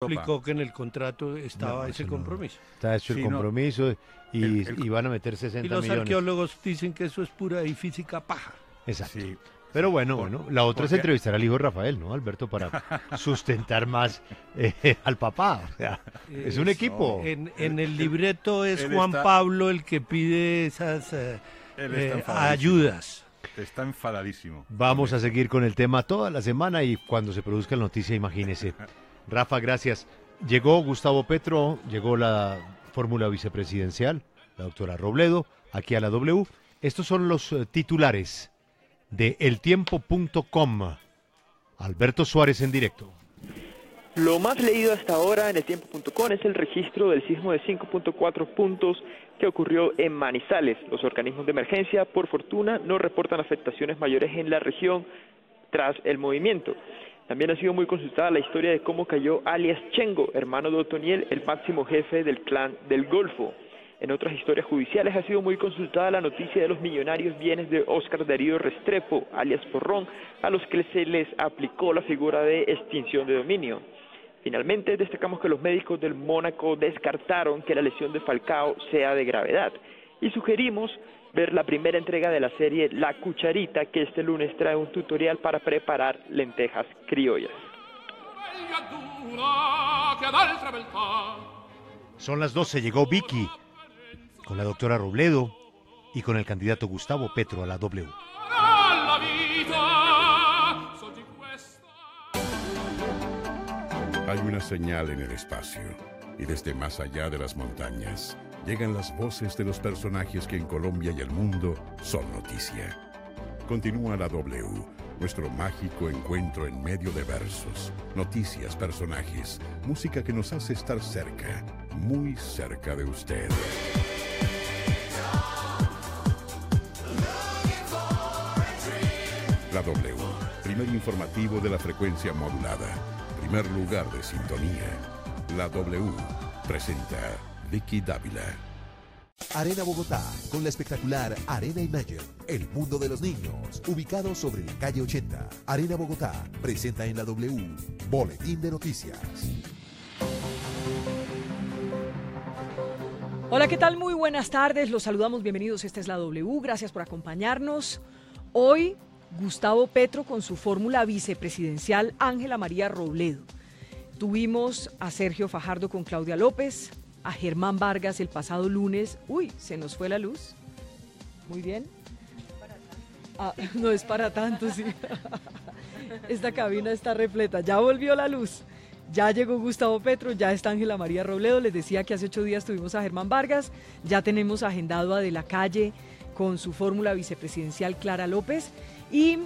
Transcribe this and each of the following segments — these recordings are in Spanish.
explicó que en el contrato estaba ese compromiso. Está hecho el compromiso y van a meter 60 Y los millones. arqueólogos dicen que eso es pura y física paja. Exacto. Sí. Pero bueno, la otra es porque- entrevistar al hijo de Rafael, ¿no, Alberto? Para sustentar más al papá. O sea, es un equipo. En el libreto es él Juan está- Pablo el que pide esas Él está enfadadísimo. ayudas. Está enfadadísimo. Vamos a seguir con el tema toda la semana y cuando se produzca la noticia, imagínese. Rafa, gracias. Llegó Gustavo Petro, llegó la fórmula vicepresidencial, la doctora Robledo, aquí a la W. Estos son los titulares de eltiempo.com. Alberto Suárez en directo. Lo más leído hasta ahora en eltiempo.com es el registro del sismo de 5.4 puntos que ocurrió en Manizales. Los organismos de emergencia, por fortuna, no reportan afectaciones mayores en la región tras el movimiento. También ha sido muy consultada la historia de cómo cayó alias Chengo, hermano de Otoniel, el máximo jefe del clan del Golfo. En otras historias judiciales ha sido muy consultada la noticia de los millonarios bienes de Óscar Darío Restrepo, alias Porrón, a los que se les aplicó la figura de extinción de dominio. Finalmente, destacamos que los médicos del Mónaco descartaron que la lesión de Falcao sea de gravedad y sugerimos ver la primera entrega de la serie La Cucharita, que este lunes trae un tutorial para preparar lentejas criollas. Son las 12, llegó Vicky con la doctora Robledo y con el candidato Gustavo Petro a la W. Hay una señal en el espacio, y desde más allá de las montañas, llegan las voces de los personajes que en Colombia y el mundo son noticia. Continúa la W, nuestro mágico encuentro en medio de versos, noticias, personajes, música que nos hace estar cerca, muy cerca de usted. La W, primer informativo de la frecuencia modulada. Primer lugar de sintonía. La W presenta Vicky Dávila. Arena Bogotá, con la espectacular Arena Imagine, el mundo de los niños, ubicado sobre la calle 80. Arena Bogotá presenta en la W, Boletín de Noticias. Hola, ¿qué tal? Muy buenas tardes, los saludamos, bienvenidos, esta es la W, gracias por acompañarnos. Hoy, Gustavo Petro con su fórmula vicepresidencial Ángela María Robledo. Tuvimos a Sergio Fajardo con Claudia López, a Germán Vargas el pasado lunes. Uy, se nos fue la luz. Muy bien. No es para tanto, sí. Esta cabina está repleta. Ya volvió la luz. Ya llegó Gustavo Petro, ya está Ángela María Robledo. Les decía que hace 8 días tuvimos a Germán Vargas. Ya tenemos agendado a De la Calle con su fórmula vicepresidencial Clara López. Y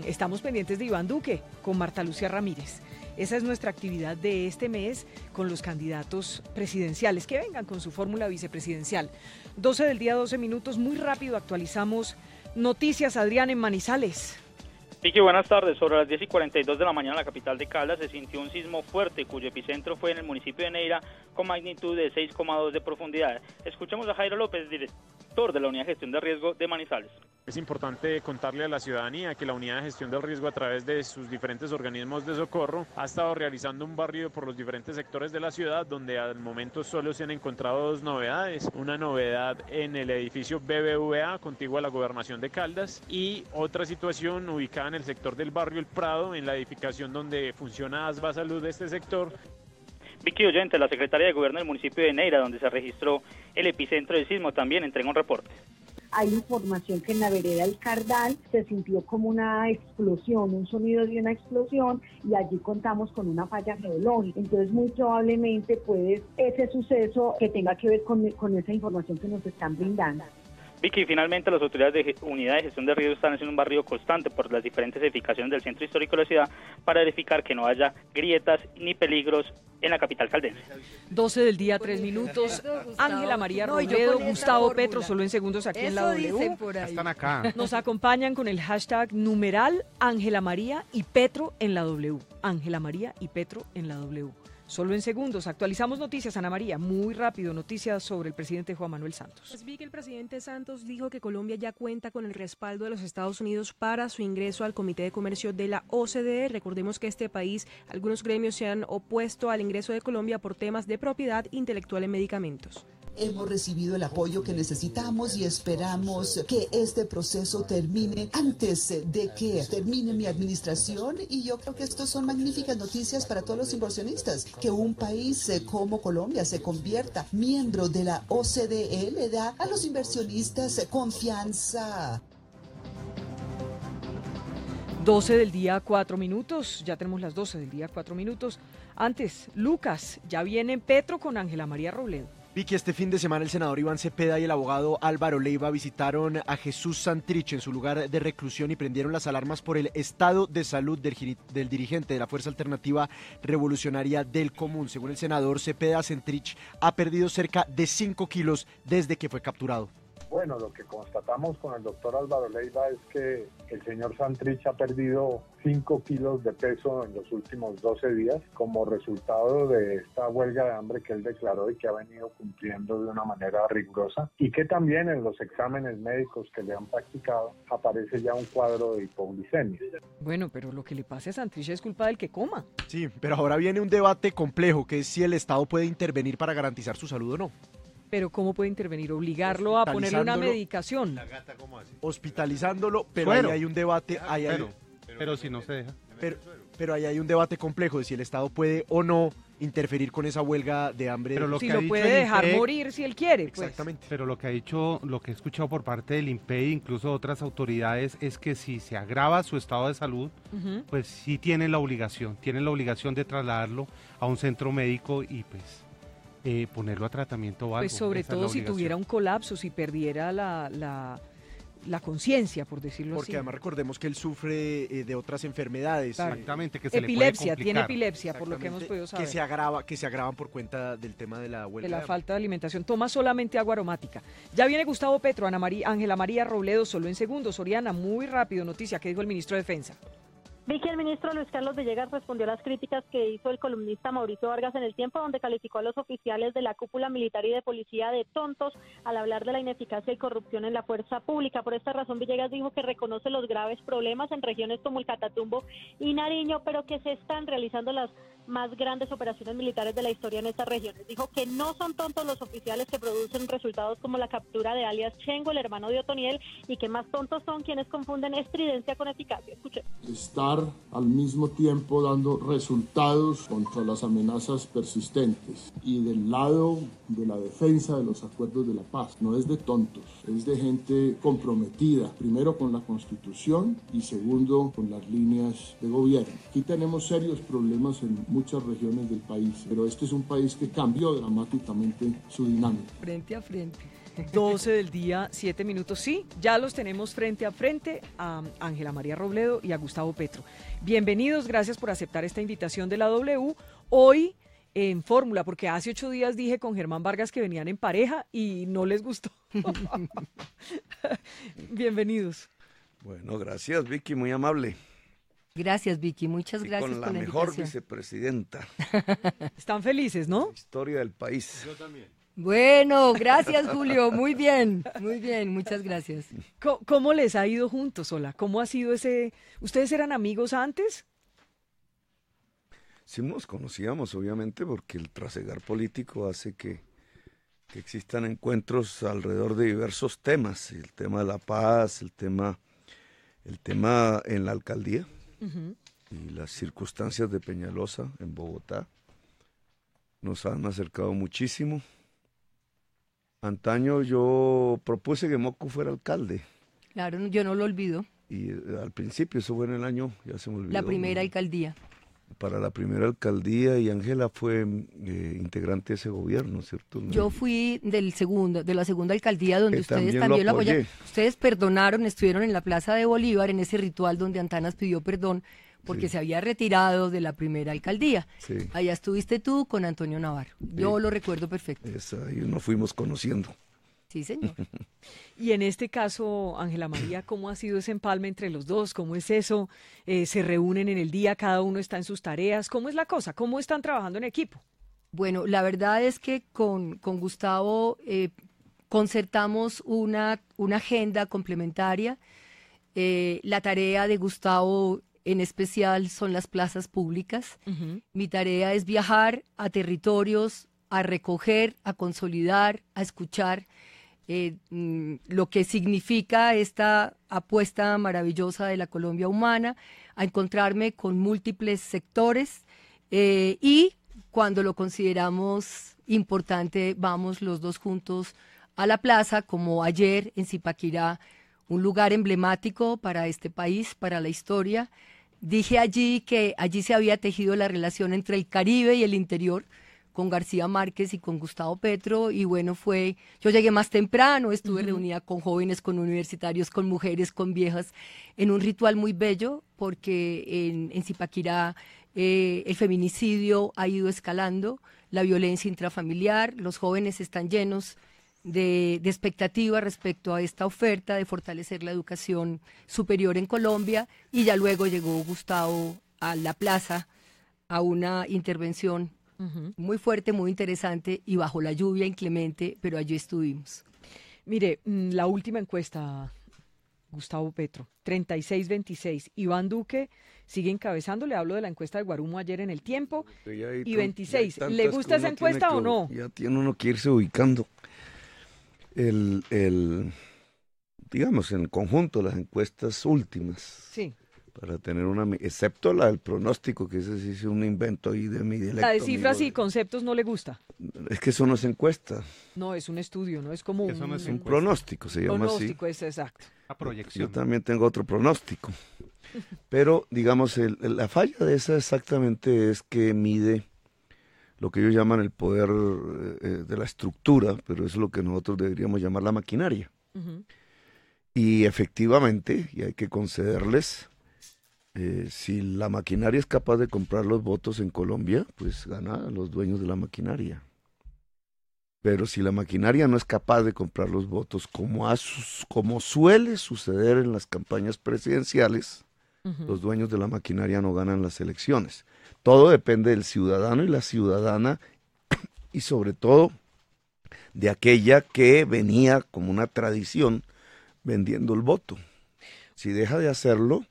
estamos pendientes de Iván Duque con Marta Lucía Ramírez. Esa es nuestra actividad de este mes con los candidatos presidenciales. Que vengan con su fórmula vicepresidencial. 12 del día, 12 minutos. Muy rápido actualizamos noticias. Adrián, en Manizales. Vicky, buenas tardes. Sobre las 10:42 de la mañana en la capital de Caldas se sintió un sismo fuerte cuyo epicentro fue en el municipio de Neira con magnitud de 6,2 de profundidad. Escuchemos a Jairo López, director de la Unidad de Gestión de Riesgo de Manizales. Es importante contarle a la ciudadanía que la Unidad de Gestión del Riesgo, a través de sus diferentes organismos de socorro, ha estado realizando un barrido por los diferentes sectores de la ciudad, donde al momento solo se han encontrado 2 novedades. Una novedad en el edificio BBVA, contiguo a la Gobernación de Caldas, y otra situación ubicada en el sector del barrio El Prado, en la edificación donde funciona ASBA Salud de este sector. Vicky Oyente, la secretaria de Gobierno del municipio de Neira, donde se registró el epicentro del sismo, también entregó un reporte. Hay información que en la vereda El Cardal se sintió como una explosión, un sonido de una explosión, y allí contamos con una falla geológica. Entonces, muy probablemente puede ese suceso que tenga que ver con esa información que nos están brindando. Vicky, finalmente las autoridades de Unidad de Gestión de Riesgo están haciendo un barrido constante por las diferentes edificaciones del centro histórico de la ciudad para verificar que no haya grietas ni peligros en la capital caldense. 12 del día, 3 minutos. Ángela María Robledo, Gustavo Petro, solo en segundos aquí en la W. Están acá. Nos acompañan con el hashtag numeral Ángela María y Petro en la W. Ángela María y Petro en la W. solo en segundos. Actualizamos noticias, Ana María, muy rápido, noticias sobre el presidente Juan Manuel Santos. Pues vi que el presidente Santos dijo que Colombia ya cuenta con el respaldo de los Estados Unidos para su ingreso al Comité de Comercio de la OCDE. Recordemos que este país, algunos gremios se han opuesto al ingreso de Colombia por temas de propiedad intelectual en medicamentos. Hemos recibido el apoyo que necesitamos y esperamos que este proceso termine antes de que termine mi administración, y yo creo que estos son magníficas noticias para todos los inversionistas. Que un país como Colombia se convierta miembro de la OCDE le da a los inversionistas confianza. 12 del día, 4 minutos, ya tenemos las 12 del día, 4 minutos. Antes, Lucas, ya viene Petro con Ángela María Robledo. Vicky, este fin de semana el senador Iván Cepeda y el abogado Álvaro Leiva visitaron a Jesús Santrich en su lugar de reclusión y prendieron las alarmas por el estado de salud del dirigente de la Fuerza Alternativa Revolucionaria del Común. Según el senador Cepeda, Santrich ha perdido cerca de 5 kilos desde que fue capturado. Bueno, lo que constatamos con el doctor Álvaro Leiva es que el señor Santrich ha perdido 5 kilos de peso en los últimos 12 días como resultado de esta huelga de hambre que él declaró y que ha venido cumpliendo de una manera rigurosa, y que también en los exámenes médicos que le han practicado aparece ya un cuadro de hipoglicemia. Bueno, pero lo que le pase a Santrich es culpa del que coma. Sí, pero ahora viene un debate complejo, que es si el Estado puede intervenir para garantizar su salud o no. Pero ¿cómo puede intervenir? ¿Obligarlo a ponerle una medicación? ¿La gata cómo hace? Hospitalizándolo, pero ahí hay un debate. Pero si no se deja. Pero ahí hay un debate complejo de si el Estado puede o no interferir con esa huelga de hambre. Pero si lo puede dejar morir si él quiere. Pues. Exactamente. Pero lo que ha dicho, lo que he escuchado por parte del INPEI, incluso de otras autoridades, es que si se agrava su estado de salud, pues sí tienen la obligación de trasladarlo a un centro médico y pues ponerlo a tratamiento o algo. Pues sobre todo si tuviera un colapso, si perdiera la conciencia, por decirlo así. Porque además recordemos que él sufre de otras enfermedades. Exactamente, que se epilepsia, le puede tiene epilepsia, por lo que hemos podido saber. Que se agravan por cuenta del tema de la huelga. De la falta de alimentación. Toma solamente agua aromática. Ya viene Gustavo Petro, Ángela María Robledo, solo en segundos. Oriana, muy rápido, noticia, ¿qué dijo el ministro de Defensa? Vicky, el ministro Luis Carlos Villegas respondió a las críticas que hizo el columnista Mauricio Vargas en El Tiempo, donde calificó a los oficiales de la cúpula militar y de policía de tontos al hablar de la ineficacia y corrupción en la fuerza pública. Por esta razón, Villegas dijo que reconoce los graves problemas en regiones como el Catatumbo y Nariño, pero que se están realizando las más grandes operaciones militares de la historia en estas regiones. Dijo que no son tontos los oficiales que producen resultados como la captura de alias Chengo, el hermano de Otoniel, y que más tontos son quienes confunden estridencia con eficacia. Escuche. Estar al mismo tiempo dando resultados contra las amenazas persistentes y del lado de la defensa de los acuerdos de la paz. No es de tontos, es de gente comprometida, primero con la Constitución y segundo con las líneas de gobierno. Aquí tenemos serios problemas en muchas regiones del país, pero este es un país que cambió dramáticamente su dinámica. Frente a frente. 12 del día, 7 minutos. Sí, ya los tenemos frente a frente a Ángela María Robledo y a Gustavo Petro. Bienvenidos, gracias por aceptar esta invitación de la W. Hoy en Fórmula, porque hace 8 días dije con Germán Vargas que venían en pareja y no les gustó. Bienvenidos. Bueno, gracias Vicky, muy amable. Gracias Vicky, muchas gracias por la por la mejor invitación. Vicepresidenta. Están felices, ¿no? Historia del país. Yo también. Bueno, gracias Julio, muy bien, muchas gracias. ¿Cómo les ha ido juntos, Ola? ¿Cómo ha sido ese...? ¿Ustedes eran amigos antes? Sí nos conocíamos, obviamente, porque el trasegar político hace que existan encuentros alrededor de diversos temas. El tema de la paz, el tema en la alcaldía y las circunstancias de Peñalosa en Bogotá nos han acercado muchísimo. Antaño yo propuse que Moco fuera alcalde. Claro, yo no lo olvido. Y al principio, eso fue en el año, ya se me olvidó. La primera alcaldía. Para la primera alcaldía, y Ángela fue integrante de ese gobierno, ¿cierto? Yo fui de la segunda alcaldía donde ustedes también lo apoyaron. Ustedes perdonaron, estuvieron en la Plaza de Bolívar en ese ritual donde Antanas pidió perdón porque se había retirado de la primera alcaldía. Sí. Allá estuviste tú con Antonio Navarro. Yo lo recuerdo perfecto. Ahí nos fuimos conociendo. Sí, señor. Y en este caso, Ángela María, ¿cómo ha sido ese empalme entre los dos? ¿Cómo es eso? ¿Se reúnen en el día? ¿Cada uno está en sus tareas? ¿Cómo es la cosa? ¿Cómo están trabajando en equipo? Bueno, la verdad es que con Gustavo concertamos una agenda complementaria. La tarea de Gustavo en especial son las plazas públicas. Mi tarea es viajar a territorios, a recoger, a consolidar, a escuchar lo que significa esta apuesta maravillosa de la Colombia humana, a encontrarme con múltiples sectores y cuando lo consideramos importante vamos los dos juntos a la plaza, como ayer en Zipaquirá, un lugar emblemático para este país, para la historia. Dije allí que allí se había tejido la relación entre el Caribe y el interior, con García Márquez y con Gustavo Petro, y bueno, yo llegué más temprano, estuve reunida con jóvenes, con universitarios, con mujeres, con viejas, en un ritual muy bello, porque en Zipaquirá el feminicidio ha ido escalando, la violencia intrafamiliar, los jóvenes están llenos de expectativa respecto a esta oferta de fortalecer la educación superior en Colombia, y ya luego llegó Gustavo a la plaza a una intervención muy fuerte, muy interesante y bajo la lluvia inclemente, pero allí estuvimos. Mire, la última encuesta, Gustavo Petro, 36-26. Iván Duque sigue encabezando, le hablo de la encuesta de Guarumo ayer en El Tiempo, y 26. ¿Le gusta esa encuesta o no? Ya tiene uno que irse ubicando. Digamos, en el conjunto, las encuestas últimas. Sí. Para tener excepto la del pronóstico, que ese sí es un invento ahí de mi dialecto. La de cifras y conceptos no le gusta. Es que eso no es encuesta. No, es un estudio, no es como eso no es un pronóstico, se llama así. Pronóstico, es exacto. La proyección. Yo también tengo otro pronóstico. Pero, digamos, la falla de esa exactamente es que mide lo que ellos llaman el poder de la estructura, pero es lo que nosotros deberíamos llamar la maquinaria. Y efectivamente, y hay que concederles, si la maquinaria es capaz de comprar los votos en Colombia, pues gana a los dueños de la maquinaria. Pero si la maquinaria no es capaz de comprar los votos, como suele suceder en las campañas presidenciales, los dueños de la maquinaria no ganan las elecciones. Todo depende del ciudadano y la ciudadana, y sobre todo de aquella que venía como una tradición vendiendo el voto. Si deja de hacerlo,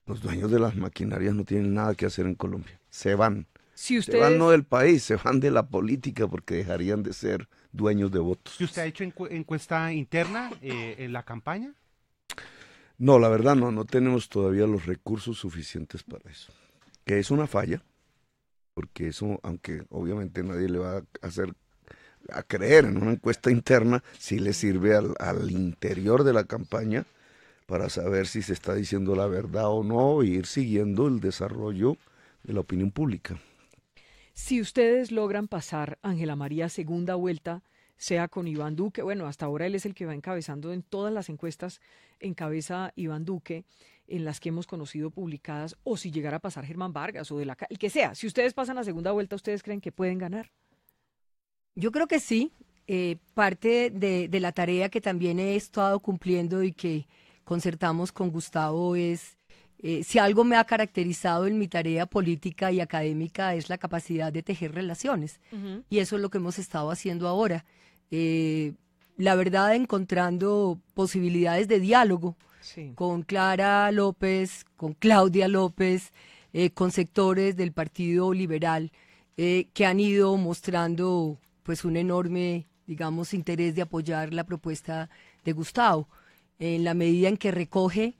los dueños de las maquinarias no tienen nada que hacer en Colombia. Se van. Si Se van no del país, se van de la política porque dejarían de ser dueños de votos. ¿Y usted ha hecho encuesta interna en la campaña? No, la verdad no tenemos todavía los recursos suficientes para eso. Que es una falla, porque eso, aunque obviamente nadie le va a hacer a creer en una encuesta interna, sí le sirve al interior de la campaña para saber si se está diciendo la verdad o no, e ir siguiendo el desarrollo de la opinión pública. Si ustedes logran pasar, Ángela María, segunda vuelta, sea con Iván Duque, bueno, hasta ahora él es el que va encabezando en todas las encuestas, encabeza Iván Duque, en las que hemos conocido publicadas, o si llegara a pasar Germán Vargas, o el que sea, si ustedes pasan a segunda vuelta, ¿ustedes creen que pueden ganar? Yo creo que sí. Parte de la tarea que también he estado cumpliendo y que concertamos con Gustavo es, si algo me ha caracterizado en mi tarea política y académica es la capacidad de tejer relaciones. Y eso es lo que hemos estado haciendo ahora. La verdad, encontrando posibilidades de diálogo con Clara López, con Claudia López, con sectores del Partido Liberal que han ido mostrando pues un enorme, digamos, interés de apoyar la propuesta de Gustavo, en la medida en que recoge,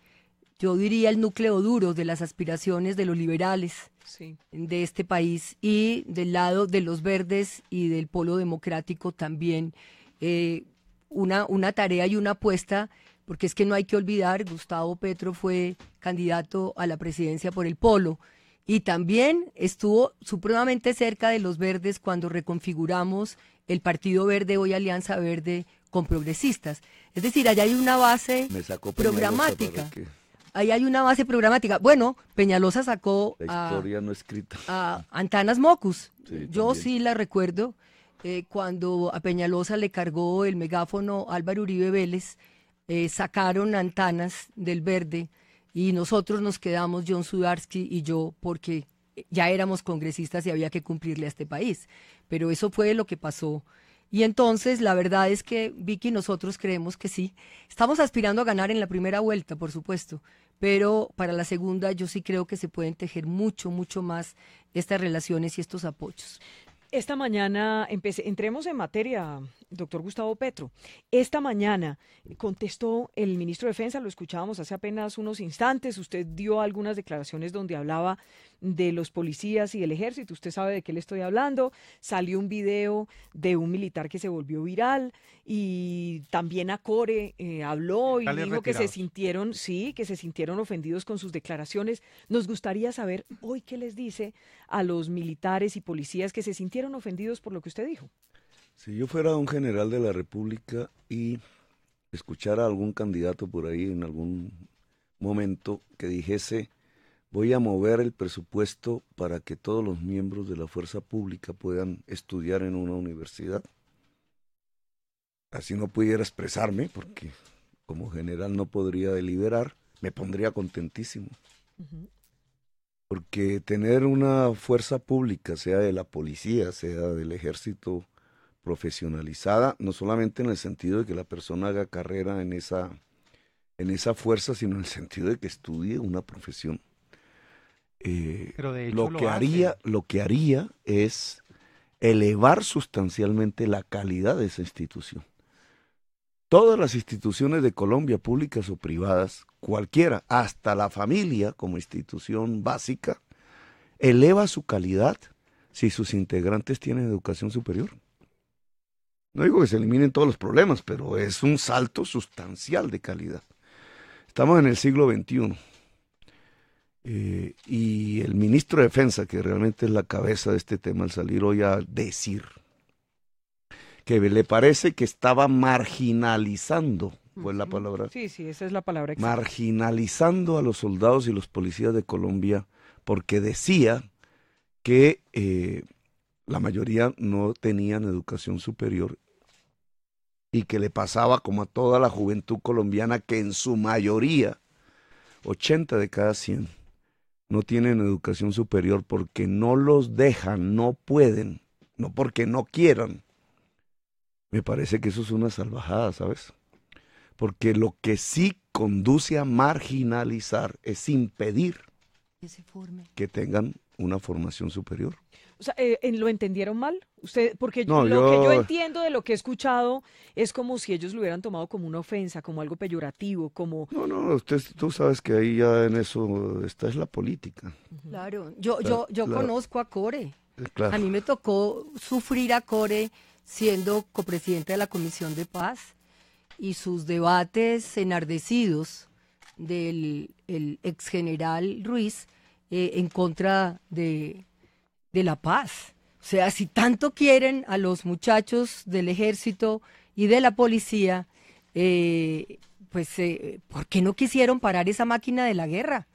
yo diría, el núcleo duro de las aspiraciones de los liberales de este país, y del lado de los verdes y del polo democrático también una tarea y una apuesta, porque es que no hay que olvidar, Gustavo Petro fue candidato a la presidencia por el polo, y también estuvo supremamente cerca de los verdes cuando reconfiguramos el Partido Verde, hoy Alianza Verde, con progresistas. Es decir, allá hay una base programática. Ahí hay una base programática. Bueno, Peñalosa sacó la historia no escrita a Antanas Mocus. Sí, yo también. sí la recuerdo. cuando a Peñalosa le cargó el megáfono Álvaro Uribe Vélez, sacaron Antanas del verde y nosotros nos quedamos, John Sudarsky y yo, porque ya éramos congresistas y había que cumplirle a este país. Pero eso fue lo que pasó. Y entonces la verdad es que, Vicky, nosotros creemos que sí. Estamos aspirando a ganar en la primera vuelta, por supuesto, pero para la segunda yo sí creo que se pueden tejer mucho, mucho más estas relaciones y estos apoyos. Esta mañana, entremos en materia, doctor Gustavo Petro. Esta mañana contestó el ministro de Defensa, lo escuchábamos hace apenas unos instantes, usted dio algunas declaraciones donde hablaba de los policías y del ejército, usted sabe de qué le estoy hablando, salió un video de un militar que se volvió viral y también Acore habló y dijo que se sintieron, que se sintieron ofendidos con sus declaraciones. Nos gustaría saber hoy qué les dice a los militares y policías que se sintieron ofendidos por lo que usted dijo. Si yo fuera un general de la República y escuchara a algún candidato por ahí en algún momento que dijese: voy a mover el presupuesto para que todos los miembros de la fuerza pública puedan estudiar en una universidad, así no pudiera expresarme, porque como general no podría deliberar, me pondría contentísimo. Porque tener una fuerza pública, sea de la policía, sea del ejército, profesionalizada, no solamente en el sentido de que la persona haga carrera en esa fuerza, sino en el sentido de que estudie una profesión. Pero de hecho lo que haría es elevar sustancialmente la calidad de esa institución. Todas las instituciones de Colombia, públicas o privadas, cualquiera, hasta la familia como institución básica, eleva su calidad si sus integrantes tienen educación superior. No digo que se eliminen todos los problemas, pero es un salto sustancial de calidad. Estamos en el siglo XXI. Y el ministro de Defensa, que realmente es la cabeza de este tema, al salir hoy a decir que le parece que estaba marginalizando, fue la palabra. Sí, esa es la palabra exacta. Marginalizando a los soldados y los policías de Colombia, porque decía que la mayoría no tenían educación superior y que le pasaba como a toda la juventud colombiana, que en su mayoría, 80 de cada 100, no tienen educación superior porque no los dejan, no pueden, no porque no quieran. Me parece que eso es una salvajada, ¿sabes? Porque lo que sí conduce a marginalizar es impedir que tengan una formación superior. O sea, ¿lo entendieron mal? Usted, porque lo que yo entiendo de lo que he escuchado es como si ellos lo hubieran tomado como una ofensa, como algo peyorativo, como... No, tú sabes que ahí ya en eso está es la política. Claro, yo conozco a Core. Claro. A mí me tocó sufrir a Core siendo copresidente de la Comisión de Paz y sus debates enardecidos del ex general Ruiz en contra de la paz. O sea, si tanto quieren a los muchachos del ejército y de la policía, ¿por qué no quisieron parar esa máquina de la guerra?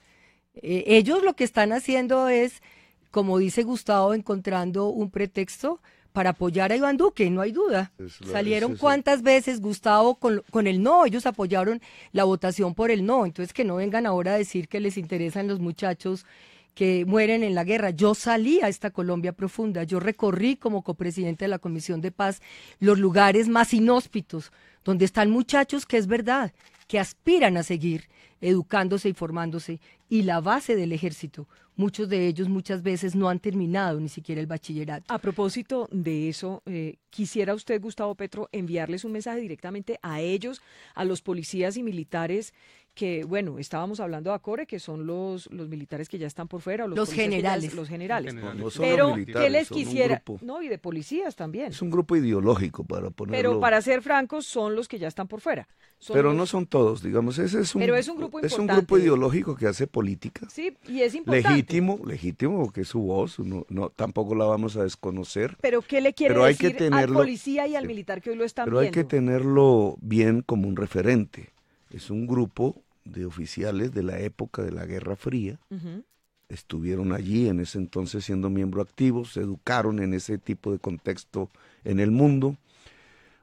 Ellos lo que están haciendo es, como dice Gustavo, encontrando un pretexto para apoyar a Iván Duque, no hay duda. Salieron cuántas veces, Gustavo, con el no, ellos apoyaron la votación por el no, entonces que no vengan ahora a decir que les interesan los muchachos que mueren en la guerra. Yo salí a esta Colombia profunda, yo recorrí como copresidente de la Comisión de Paz los lugares más inhóspitos, donde están muchachos que es verdad, que aspiran a seguir educándose y formándose, y la base del ejército, muchos de ellos muchas veces no han terminado ni siquiera el bachillerato. A propósito de eso, quisiera usted, Gustavo Petro, enviarles un mensaje directamente a ellos, a los policías y militares que, bueno, estábamos hablando de Acore, que son los militares que ya están por fuera, o los generales. Los generales. No son pero, los militares, ¿qué les son quisiera? un grupo. No, y de policías también. Es un grupo ideológico, para ponerlo. Pero para ser francos, son los que ya están por fuera. Pero no son todos, digamos, pero es un grupo importante. Es un grupo ideológico que hace política. Sí, y es importante. Legítimo, que es su voz, no, tampoco la vamos a desconocer. Pero ¿qué le quiere decir al policía y al militar que hoy lo están viendo? Pero hay que tenerlo bien como un referente. Es un grupo de oficiales de la época de la Guerra Fría, estuvieron allí en ese entonces siendo miembros activos, se educaron en ese tipo de contexto en el mundo.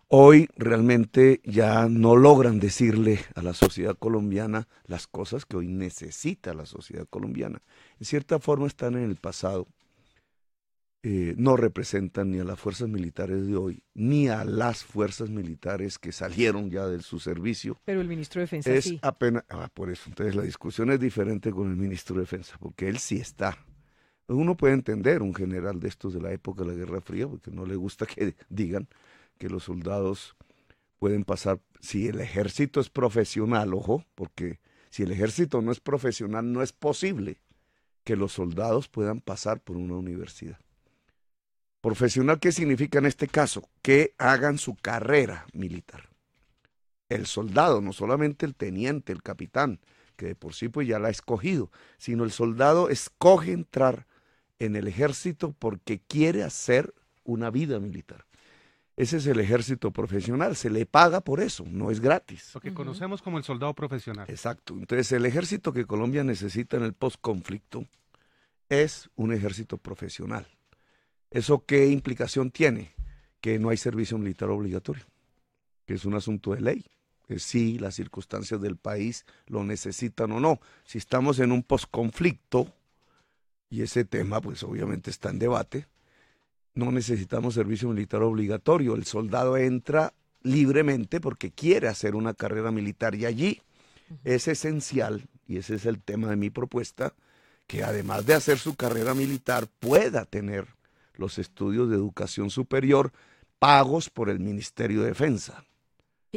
Hoy realmente ya no logran decirle a la sociedad colombiana las cosas que hoy necesita la sociedad colombiana. En cierta forma están en el pasado. No representan ni a las fuerzas militares de hoy, ni a las fuerzas militares que salieron ya de su servicio. Pero el ministro de Defensa sí. Apenas, por eso, entonces la discusión es diferente con el ministro de Defensa, porque él sí está. Uno puede entender un general de estos de la época de la Guerra Fría, porque no le gusta que digan que los soldados pueden pasar, si el ejército es profesional, ojo, porque si el ejército no es profesional, no es posible que los soldados puedan pasar por una universidad. Profesional, ¿qué significa en este caso? Que hagan su carrera militar. El soldado, no solamente el teniente, el capitán, que de por sí pues ya la ha escogido, sino el soldado escoge entrar en el ejército porque quiere hacer una vida militar. Ese es el ejército profesional, se le paga por eso, no es gratis. Lo que conocemos como el soldado profesional. Exacto, entonces el ejército que Colombia necesita en el postconflicto es un ejército profesional. ¿Eso qué implicación tiene? Que no hay servicio militar obligatorio, que es un asunto de ley. Que si las circunstancias del país lo necesitan o no. Si estamos en un posconflicto, y ese tema pues obviamente está en debate, no necesitamos servicio militar obligatorio. El soldado entra libremente porque quiere hacer una carrera militar y allí es esencial, y ese es el tema de mi propuesta, que además de hacer su carrera militar pueda tener los estudios de educación superior pagos por el Ministerio de Defensa.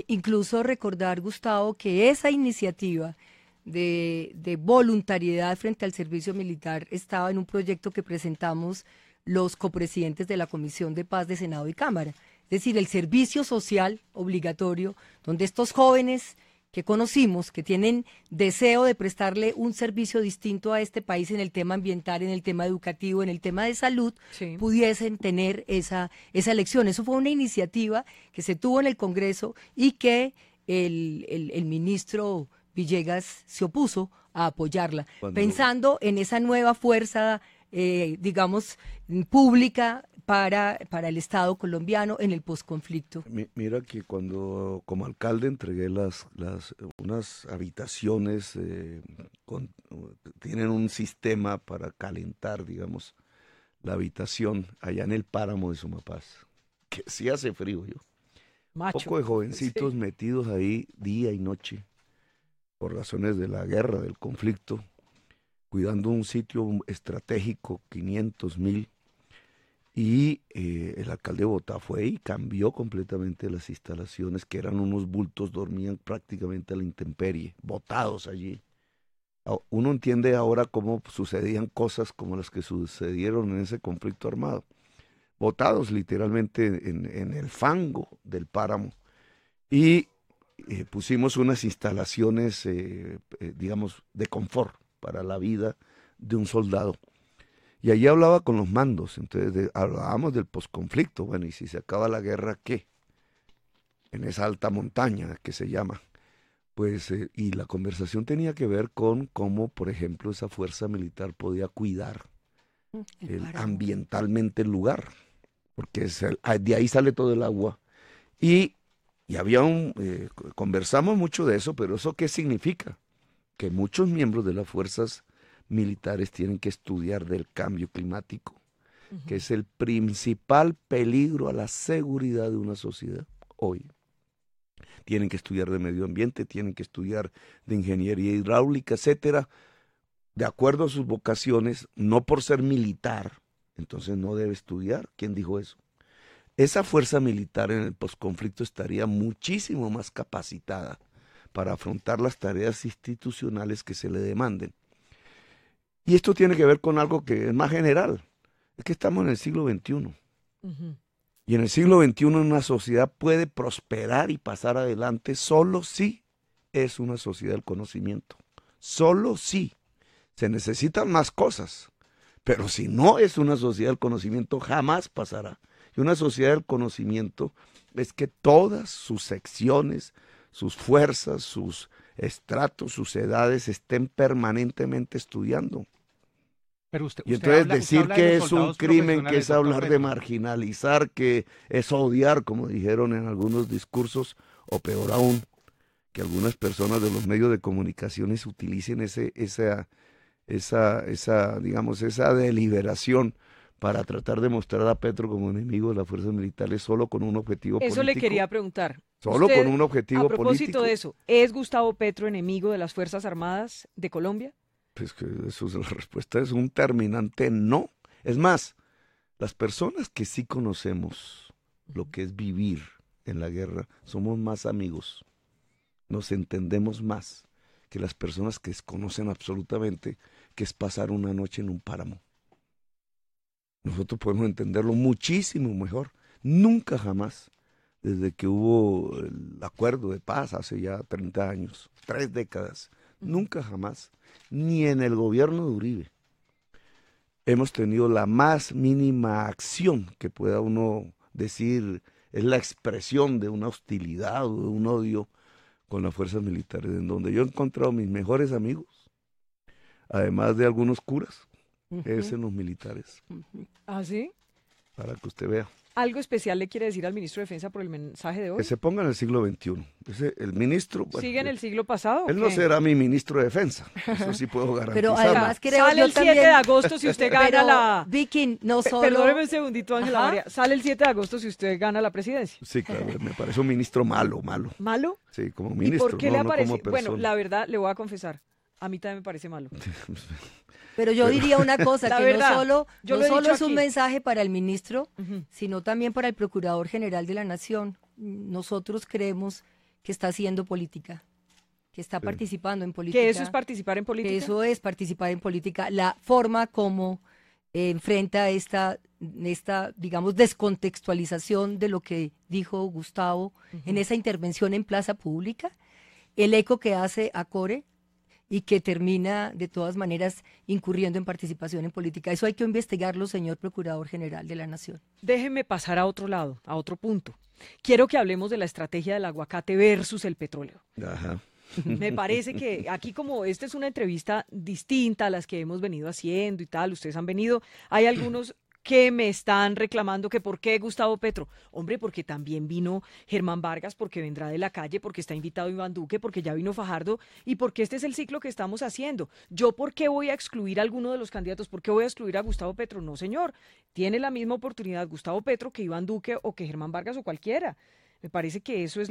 Incluso recordar, Gustavo, que esa iniciativa de voluntariedad frente al servicio militar estaba en un proyecto que presentamos los copresidentes de la Comisión de Paz de Senado y Cámara. Es decir, el servicio social obligatorio, donde estos jóvenes que conocimos, que tienen deseo de prestarle un servicio distinto a este país en el tema ambiental, en el tema educativo, en el tema de salud, pudiesen tener esa elección. Eso fue una iniciativa que se tuvo en el Congreso y que el ministro Villegas se opuso a apoyarla, pensando en esa nueva fuerza, digamos, pública para el Estado colombiano en el posconflicto. Mira que cuando como alcalde entregué unas habitaciones, tienen un sistema para calentar, digamos, la habitación allá en el páramo de Sumapaz, que sí hace frío, un poco de jovencitos metidos ahí día y noche, por razones de la guerra, del conflicto, cuidando un sitio estratégico, 500.000, y el alcalde de Bogotá fue y cambió completamente las instalaciones, que eran unos bultos, dormían prácticamente a la intemperie, botados allí. Uno entiende ahora cómo sucedían cosas como las que sucedieron en ese conflicto armado, botados literalmente en el fango del páramo, y pusimos unas instalaciones, digamos, de confort para la vida de un soldado. Y allí hablaba con los mandos, entonces hablábamos del posconflicto. Bueno, y si se acaba la guerra, ¿qué? En esa alta montaña que se llama. Pues, y la conversación tenía que ver con cómo, por ejemplo, esa fuerza militar podía cuidar ambientalmente el lugar, porque de ahí sale todo el agua. Y había conversamos mucho de eso, pero ¿eso qué significa? Que muchos miembros de las fuerzas militares tienen que estudiar del cambio climático, que es el principal peligro a la seguridad de una sociedad hoy. Tienen que estudiar de medio ambiente, tienen que estudiar de ingeniería hidráulica, etcétera, de acuerdo a sus vocaciones, no por ser militar, entonces no debe estudiar. ¿Quién dijo eso? Esa fuerza militar en el posconflicto estaría muchísimo más capacitada para afrontar las tareas institucionales que se le demanden. Y esto tiene que ver con algo que es más general, es que estamos en el siglo XXI. Y en el siglo XXI una sociedad puede prosperar y pasar adelante solo si es una sociedad del conocimiento. Solo si. Se necesitan más cosas, pero si no es una sociedad del conocimiento, jamás pasará. Y una sociedad del conocimiento es que todas sus secciones, sus fuerzas, sus estratos, sus edades estén permanentemente estudiando. Pero usted entonces habla, decir habla de que los es un soldados crimen, que profesionales, es hablar doctor de Petro. marginalizar, que es odiar, como dijeron en algunos discursos, o peor aún, que algunas personas de los medios de comunicaciones utilicen esa deliberación para tratar de mostrar a Petro como enemigo de las fuerzas militares solo con un objetivo político. Eso le quería preguntar. Solo Usted, con un objetivo político. A propósito de eso, ¿es Gustavo Petro enemigo de las Fuerzas Armadas de Colombia? Pues que la respuesta es un terminante no. Es más, las personas que sí conocemos lo que es vivir en la guerra, somos más amigos, nos entendemos más que las personas que desconocen absolutamente que es pasar una noche en un páramo. Nosotros podemos entenderlo muchísimo mejor. Nunca jamás, desde que hubo el acuerdo de paz hace ya 30 años, 3 décadas, nunca jamás, ni en el gobierno de Uribe, hemos tenido la más mínima acción que pueda uno decir es la expresión de una hostilidad o de un odio con las fuerzas militares, en donde yo he encontrado mis mejores amigos, además de algunos curas, es en los militares. ¿Ah, sí? Para que usted vea. ¿Algo especial le quiere decir al ministro de Defensa por el mensaje de hoy? Que se ponga en el siglo XXI. El ministro... Bueno, ¿Sigue en el siglo pasado? Él no será mi ministro de Defensa, eso sí puedo garantizar. Pero además creo sale el 7 de agosto si usted gana la... Vicky, no solo... Perdóneme un segundito, Ángela María. Sale el 7 de agosto si usted gana la presidencia. Sí, claro, me parece un ministro malo. ¿Malo? Sí, como ministro, ¿Y por qué le aparece? como persona. Bueno, la verdad, le voy a confesar, a mí también me parece malo. Pero yo diría una cosa, que verdad, no solo es un aquí. mensaje para el ministro, sino también para el Procurador General de la Nación. Nosotros creemos que está haciendo política, que está participando en política. ¿Que eso es participar en política? Que eso es participar en política. La forma como enfrenta esta, digamos, descontextualización de lo que dijo Gustavo en esa intervención en plaza pública, el eco que hace a Core, y que termina de todas maneras incurriendo en participación en política. Eso hay que investigarlo, señor Procurador General de la Nación. Déjeme pasar a otro lado, a otro punto. Quiero que hablemos de la estrategia del aguacate versus el petróleo. Ajá. Me parece que aquí, como esta es una entrevista distinta a las que hemos venido haciendo y tal, ustedes han venido, hay algunos que me están reclamando que por qué Gustavo Petro. Hombre, porque también vino Germán Vargas, porque vendrá de la calle, porque está invitado Iván Duque, porque ya vino Fajardo y porque este es el ciclo que estamos haciendo. ¿Yo por qué voy a excluir a alguno de los candidatos? ¿Por qué voy a excluir a Gustavo Petro? No, señor. Tiene la misma oportunidad Gustavo Petro que Iván Duque o que Germán Vargas o cualquiera. Me parece que eso es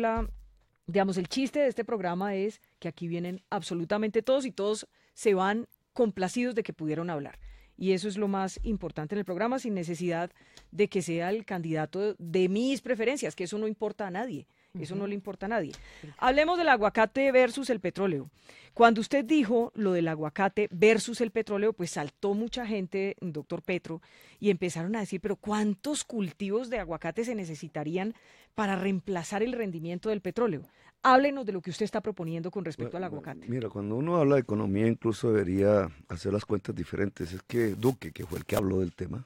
digamos, el chiste de este programa es que aquí vienen absolutamente todos y todos se van complacidos de que pudieron hablar. Y eso es lo más importante en el programa, sin necesidad de que sea el candidato de mis preferencias, que eso no importa a nadie. Eso no le importa a nadie. Hablemos del aguacate versus el petróleo. Cuando usted dijo lo del aguacate versus el petróleo, pues saltó mucha gente, doctor Petro, y empezaron a decir, pero ¿cuántos cultivos de aguacate se necesitarían para reemplazar el rendimiento del petróleo? Háblenos de lo que usted está proponiendo con respecto al aguacate. Mira, cuando uno habla de economía incluso debería hacer las cuentas diferentes. Es que Duque, que fue el que habló del tema,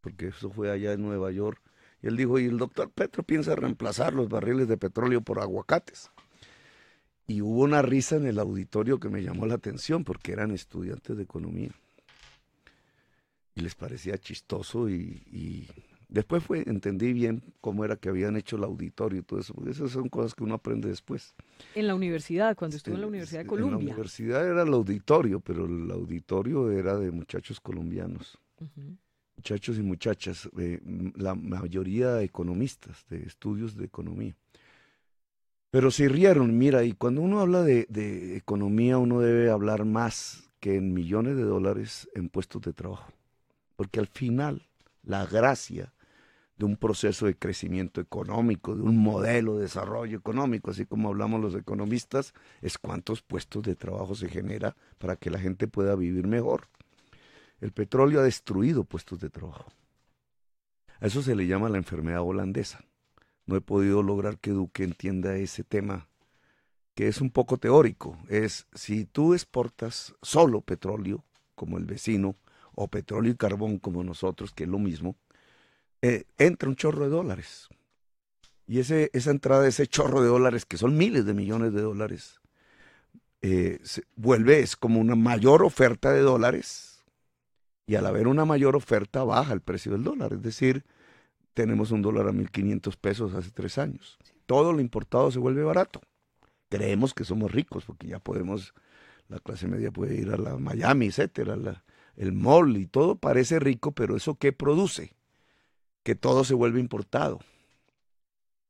porque eso fue allá en Nueva York, y él dijo, y el doctor Petro piensa reemplazar los barriles de petróleo por aguacates. Y hubo una risa en el auditorio que me llamó la atención porque eran estudiantes de economía. Y les parecía chistoso y después entendí bien cómo era que habían hecho el auditorio y todo eso, porque esas son cosas que uno aprende después. En la universidad, cuando estuvo en la Universidad de Columbia. En la universidad era el auditorio, pero el auditorio era de muchachos colombianos. Muchachos y muchachas, la mayoría economistas, de estudios de economía. Pero se rieron, mira, y cuando uno habla de economía, uno debe hablar más que en millones de dólares en puestos de trabajo. Porque al final, la gracia de un proceso de crecimiento económico, de un modelo de desarrollo económico, así como hablamos los economistas, es cuántos puestos de trabajo se genera para que la gente pueda vivir mejor. El petróleo ha destruido puestos de trabajo. A eso se le llama la enfermedad holandesa. No he podido lograr que Duque entienda ese tema, que es un poco teórico. Es si tú exportas solo petróleo, como el vecino, o petróleo y carbón, como nosotros, que es lo mismo, entra un chorro de dólares. Y esa entrada, ese chorro de dólares, que son miles de millones de dólares, es como una mayor oferta de dólares, Y al haber una mayor oferta, baja el precio del dólar. Es decir, tenemos un dólar a 1.500 pesos hace 3 años. Todo lo importado se vuelve barato. Creemos que somos ricos porque ya podemos, la clase media puede ir a la Miami, etcétera, el mall y todo parece rico, pero ¿eso qué produce? Que todo se vuelve importado.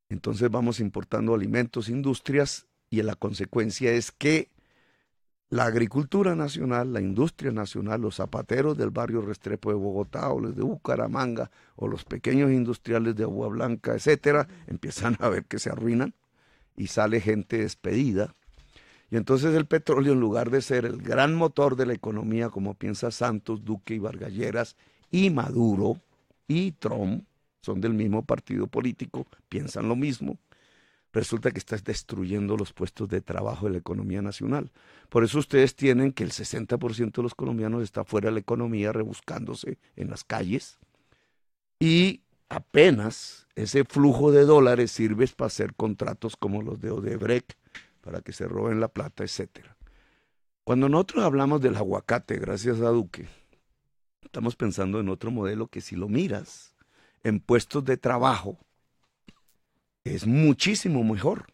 Entonces vamos importando alimentos, industrias, y la consecuencia es que la agricultura nacional, la industria nacional, los zapateros del barrio Restrepo de Bogotá o los de Bucaramanga o los pequeños industriales de Agua Blanca, etcétera, empiezan a ver que se arruinan y sale gente despedida. Y entonces el petróleo, en lugar de ser el gran motor de la economía, como piensa Santos, Duque y Vargas Lleras, y Maduro y Trump, son del mismo partido político, piensan lo mismo, resulta que estás destruyendo los puestos de trabajo de la economía nacional. Por eso ustedes tienen que el 60% de los colombianos está fuera de la economía rebuscándose en las calles y apenas ese flujo de dólares sirve para hacer contratos como los de Odebrecht, para que se roben la plata, etcétera. Cuando nosotros hablamos del aguacate, gracias a Duque, estamos pensando en otro modelo que si lo miras en puestos de trabajo, es muchísimo mejor.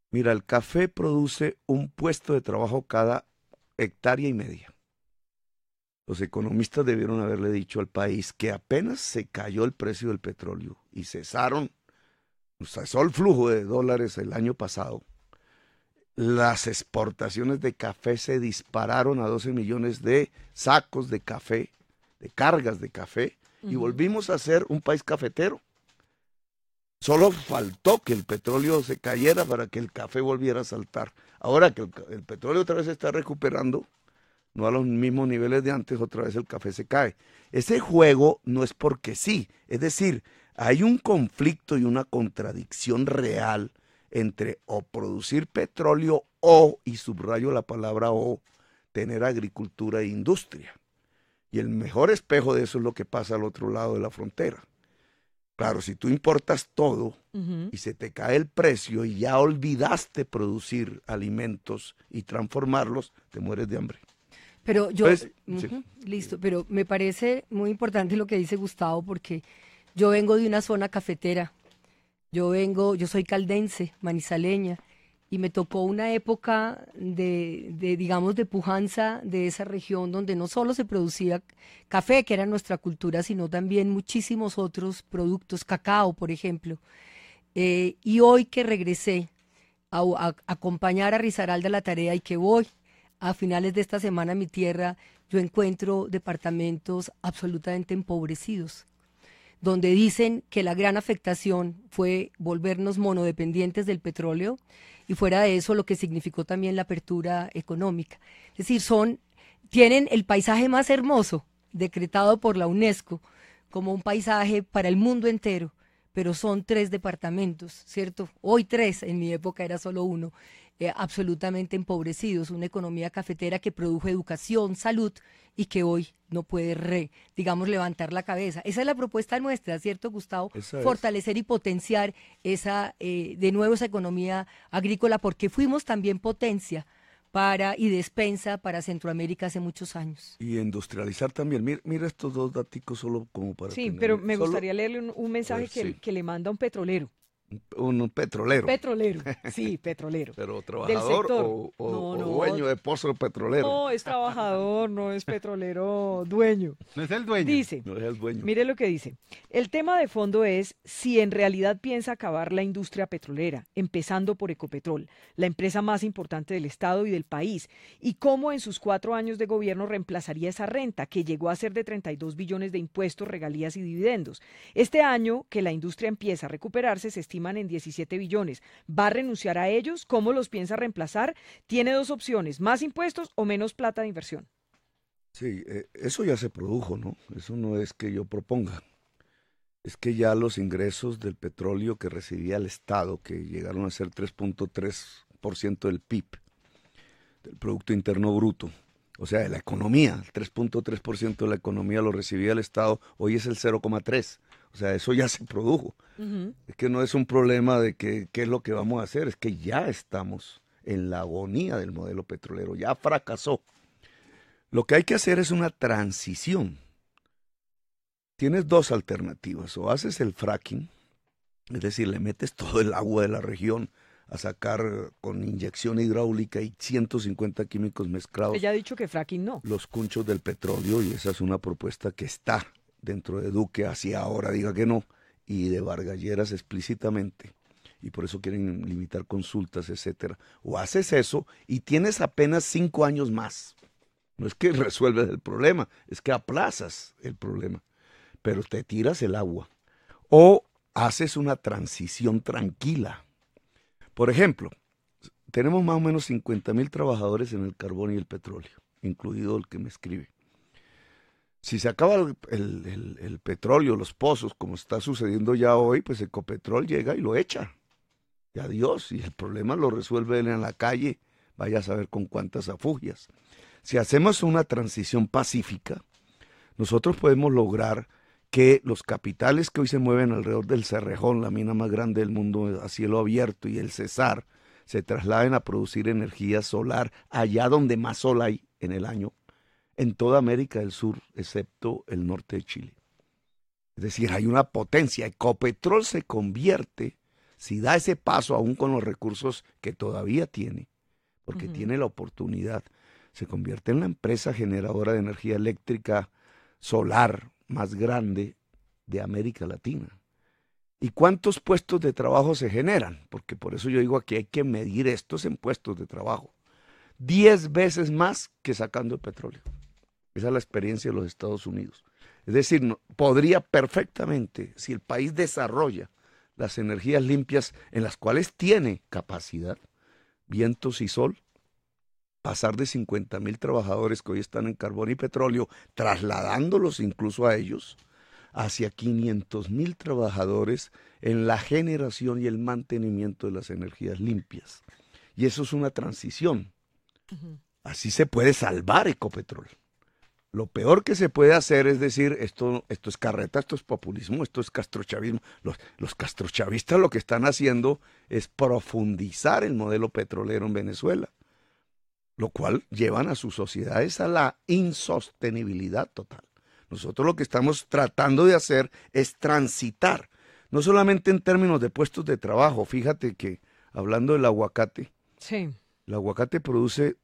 Mira, el café produce un puesto de trabajo cada 1,5 hectáreas. Los economistas debieron haberle dicho al país que apenas se cayó el precio del petróleo y cesó el flujo de dólares el año pasado, las exportaciones de café se dispararon a 12 millones de sacos de café, de cargas de café, y volvimos a ser un país cafetero. Solo faltó que el petróleo se cayera para que el café volviera a saltar. Ahora que el petróleo otra vez se está recuperando, no a los mismos niveles de antes, otra vez el café se cae. Ese juego no es porque sí, es decir, hay un conflicto y una contradicción real entre o producir petróleo o, y subrayo la palabra o, tener agricultura e industria. Y el mejor espejo de eso es lo que pasa al otro lado de la frontera. Claro, si tú importas todo y se te cae el precio y ya olvidaste producir alimentos y transformarlos, te mueres de hambre. Pero yo, Entonces, sí. Listo, pero me parece muy importante lo que dice Gustavo, porque yo vengo de una zona cafetera. Yo soy caldense, manizaleña, y me tocó una época digamos, de pujanza de esa región donde no solo se producía café, que era nuestra cultura, sino también muchísimos otros productos, cacao, por ejemplo. Y hoy que regresé a acompañar a Risaralda a la tarea y que voy a finales de esta semana a mi tierra, yo encuentro departamentos absolutamente empobrecidos, donde dicen que la gran afectación fue volvernos monodependientes del petróleo y fuera de eso lo que significó también la apertura económica. Es decir, tienen el paisaje más hermoso decretado por la UNESCO como un paisaje para el mundo entero, pero son 3 departamentos, ¿cierto? Hoy 3, en mi época era solo 1, absolutamente empobrecidos, una economía cafetera que produjo educación, salud y que hoy no puede, digamos, levantar la cabeza. Esa es la propuesta nuestra, ¿cierto, Gustavo? Fortalecer y potenciar de nuevo esa economía agrícola, porque fuimos también potencia y despensa para Centroamérica hace muchos años. Y industrializar también. Mira estos 2 daticos solo como para... Sí, pero me gustaría leerle un mensaje que le manda un petrolero. Un petrolero. Petrolero, sí, petrolero. ¿Pero trabajador o dueño de pozo petrolero? No, es trabajador, no es petrolero dueño. No es el dueño. Dice, no es el dueño. Mire lo que dice. El tema de fondo es si en realidad piensa acabar la industria petrolera, empezando por Ecopetrol, la empresa más importante del Estado y del país, y cómo en sus 4 años de gobierno reemplazaría esa renta, que llegó a ser de 32 billones de impuestos, regalías y dividendos. Este año, que la industria empieza a recuperarse, se estiman en 17 billones. ¿Va a renunciar a ellos? ¿Cómo los piensa reemplazar? Tiene 2 opciones, más impuestos o menos plata de inversión. Sí, eso ya se produjo, ¿no? Eso no es que yo proponga. Es que ya los ingresos del petróleo que recibía el Estado, que llegaron a ser 3.3% del PIB, del Producto Interno Bruto, o sea, de la economía, el 3.3% de la economía lo recibía el Estado, hoy es el 0.3%. O sea, eso ya se produjo. Es que no es un problema de qué es lo que vamos a hacer, es que ya estamos en la agonía del modelo petrolero, ya fracasó. Lo que hay que hacer es una transición tienes dos alternativas. O haces el fracking, es decir, le metes todo el agua de la región a sacar con inyección hidráulica y 150 químicos mezclados. Ella ha dicho que fracking no. Los cunchos del petróleo, y esa es una propuesta que está dentro de Duque, así ahora diga que no, y de Vargas Lleras explícitamente, y por eso quieren limitar consultas, etcétera. O haces eso y tienes apenas 5 años más. No es que resuelves el problema, es que aplazas el problema, pero te tiras el agua. O haces una transición tranquila. Por ejemplo, tenemos más o menos 50,000 trabajadores en el carbón y el petróleo, incluido el que me escribe. Si se acaba el petróleo, los pozos, como está sucediendo ya hoy, pues Ecopetrol llega y lo echa. Y adiós, y el problema lo resuelve él en la calle, vaya a saber con cuántas afugias. Si hacemos una transición pacífica, nosotros podemos lograr que los capitales que hoy se mueven alrededor del Cerrejón, la mina más grande del mundo a cielo abierto, y el Cesar, se trasladen a producir energía solar allá donde más sol hay en el año, en toda América del Sur, excepto el norte de Chile. Es decir, hay una potencia. Ecopetrol se convierte, si da ese paso aún con los recursos que todavía tiene, porque tiene la oportunidad, se convierte en la empresa generadora de energía eléctrica solar más grande de América Latina. ¿Y cuántos puestos de trabajo se generan? Porque por eso yo digo que hay que medir estos en puestos de trabajo. 10 veces más que sacando el petróleo. Esa es la experiencia de los Estados Unidos. Es decir, podría perfectamente, si el país desarrolla las energías limpias en las cuales tiene capacidad, vientos y sol, pasar de 50,000 trabajadores que hoy están en carbón y petróleo, trasladándolos incluso a ellos, hacia 500,000 trabajadores en la generación y el mantenimiento de las energías limpias. Y eso es una transición. Así se puede salvar Ecopetrol. Lo peor que se puede hacer es decir, esto es carreta, esto es populismo, esto es castrochavismo. Los castrochavistas lo que están haciendo es profundizar el modelo petrolero en Venezuela, lo cual llevan a sus sociedades a la insostenibilidad total. Nosotros lo que estamos tratando de hacer es transitar, no solamente en términos de puestos de trabajo. Fíjate que, hablando del aguacate, sí, el aguacate produce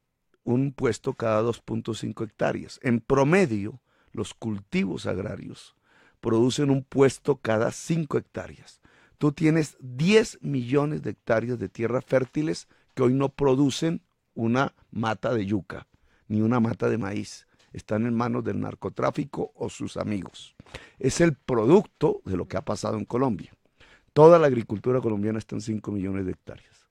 un puesto cada 2.5 hectáreas. En promedio, los cultivos agrarios producen un puesto cada 5 hectáreas. Tú tienes 10 millones de hectáreas de tierras fértiles que hoy no producen una mata de yuca, ni una mata de maíz. Están en manos del narcotráfico o sus amigos. Es el producto de lo que ha pasado en Colombia. Toda la agricultura colombiana está en 5 millones de hectáreas.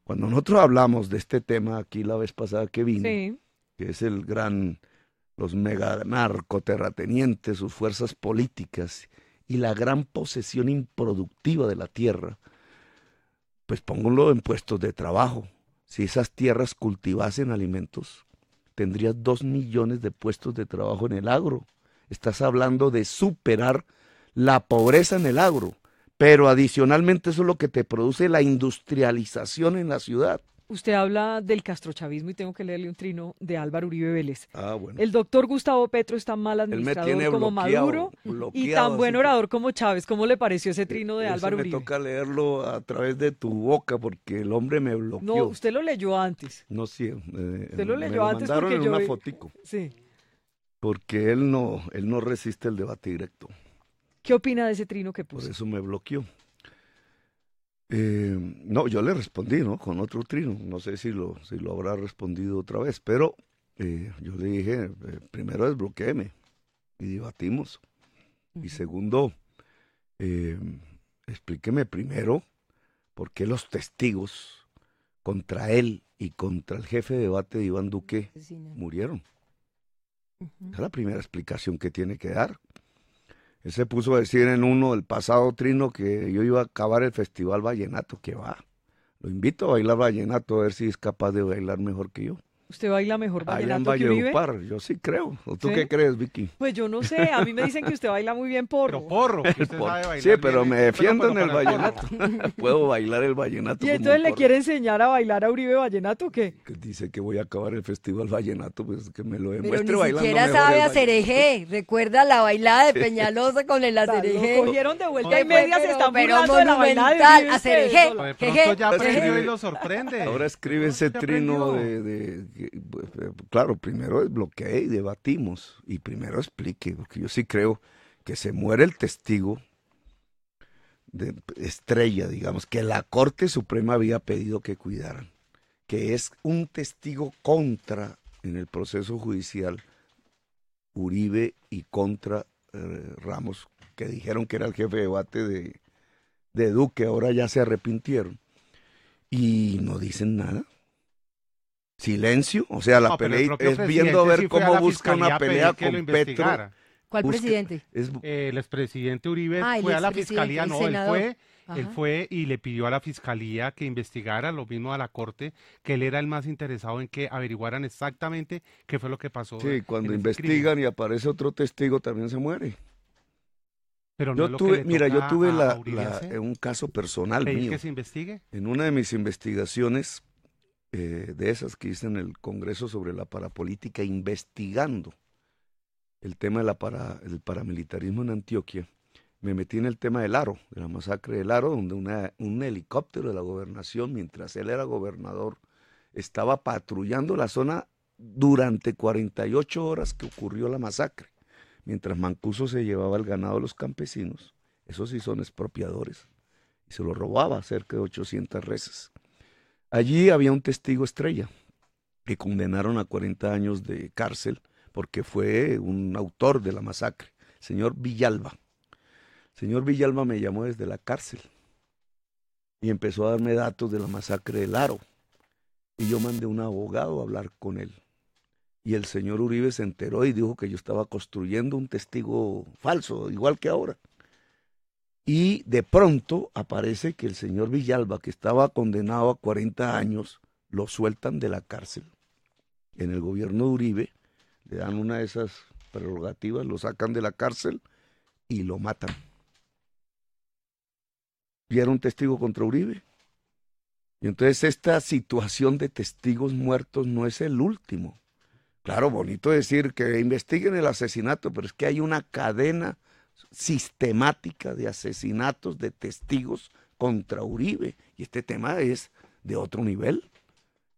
Cuando nosotros hablamos de este tema aquí la vez pasada que vine, sí, que es los mega narcoterratenientes, sus fuerzas políticas y la gran posesión improductiva de la tierra, pues pónganlo en puestos de trabajo. Si esas tierras cultivasen alimentos, tendrías 2 millones de puestos de trabajo en el agro. Estás hablando de superar la pobreza en el agro. Pero adicionalmente eso es lo que te produce la industrialización en la ciudad. Usted habla del castrochavismo y tengo que leerle un trino de Álvaro Uribe Vélez. Bueno. El doctor Gustavo Petro es tan mal administrador como Maduro y tan buen orador como Chávez. ¿Cómo le pareció ese trino de Álvaro Uribe? Me toca leerlo a través de tu boca porque el hombre me bloqueó. No, usted lo leyó antes. No, sí. Usted lo leyó antes porque en una fotico. Sí. Porque él no resiste el debate directo. ¿Qué opina de ese trino que puso? Por eso me bloqueó. No, yo le respondí, ¿no? Con otro trino. No sé si lo habrá respondido otra vez, pero yo le dije, primero desbloquéeme y debatimos. Y segundo, explíqueme primero por qué los testigos contra él y contra el jefe de debate de Iván Duque murieron. Esa es la primera explicación que tiene que dar. Él se puso a decir en uno del pasado trino que yo iba a acabar el Festival Vallenato, que va. Lo invito a bailar vallenato a ver si es capaz de bailar mejor que yo. ¿Usted baila mejor Allá en vallenato que Uribe? Valledupar, yo sí creo. ¿O tú ¿Sí? qué crees, Vicky? Pues yo no sé, a mí me dicen que usted baila muy bien porro. Pero porro, que El usted porro. sabe bailar Sí, pero bien, me defiendo en pero el con vallenato. Puedo bailar el vallenato. ¿Y como entonces un le porro. quiere enseñar a bailar a Uribe vallenato o qué? Que dice que voy a acabar el festival vallenato, pues que me lo Pero demuestre ni bailando siquiera mejor sabe el hacer vallenato. eje. Recuerda la bailada de Peñalosa con el Lo acerejé. cogieron de vuelta y media, se están pero burlando de la bailada de monumental, Uribe. acerejé. De pronto jeje, ya aprendió jeje. y lo sorprende. Ahora escribe ese Ya trino aprendió. claro, primero desbloquee y debatimos, y primero explique, porque yo sí creo que se muere el testigo de estrella, digamos, que la Corte Suprema había pedido que cuidaran, que es un testigo contra en el proceso judicial Uribe y contra Ramos, que dijeron que era el jefe de debate de Duque, ahora ya se arrepintieron y no dicen nada. Silencio, o sea, la No, pero el pelea propio es viendo a presidente ver sí fue a cómo la busca una fiscalía a pelea pedir que lo con Petro. investigara. ¿Cuál Busca- presidente? El expresidente Uribe Ah, el fue a la expresidente, fiscalía, el no, senador. él Ajá. fue y le pidió a la fiscalía que investigara, lo mismo a la corte, que él era el más interesado en que averiguaran exactamente qué fue lo que pasó. Sí, cuando en ese crimen. investigan y aparece otro testigo también se muere. Pero no Yo es lo que tuve, le mira, yo toca tuve a Uribe hacer, un caso personal pedir mío. que se investigue. En una de mis investigaciones, de esas que hice en el Congreso sobre la parapolítica, investigando el tema de el paramilitarismo en Antioquia, me metí en el tema del Aro, de la masacre del Aro, donde un helicóptero de la gobernación, mientras él era gobernador, estaba patrullando la zona durante 48 horas que ocurrió la masacre, mientras Mancuso se llevaba el ganado de los campesinos. Esos sí son expropiadores, y se lo robaba cerca de 800 reses. Allí había un testigo estrella que condenaron a 40 años de cárcel porque fue un autor de la masacre, el señor Villalba. El señor Villalba me llamó desde la cárcel y empezó a darme datos de la masacre del Aro. Y yo mandé un abogado a hablar con él. Y el señor Uribe se enteró y dijo que yo estaba construyendo un testigo falso, igual que ahora. Y de pronto aparece que el señor Villalba, que estaba condenado a 40 años, lo sueltan de la cárcel. En el gobierno de Uribe le dan una de esas prerrogativas, lo sacan de la cárcel y lo matan. Y era un testigo contra Uribe. Y entonces esta situación de testigos muertos no es el último. Claro, bonito decir que investiguen el asesinato, pero es que hay una cadena sistemática de asesinatos de testigos contra Uribe. Y este tema es de otro nivel.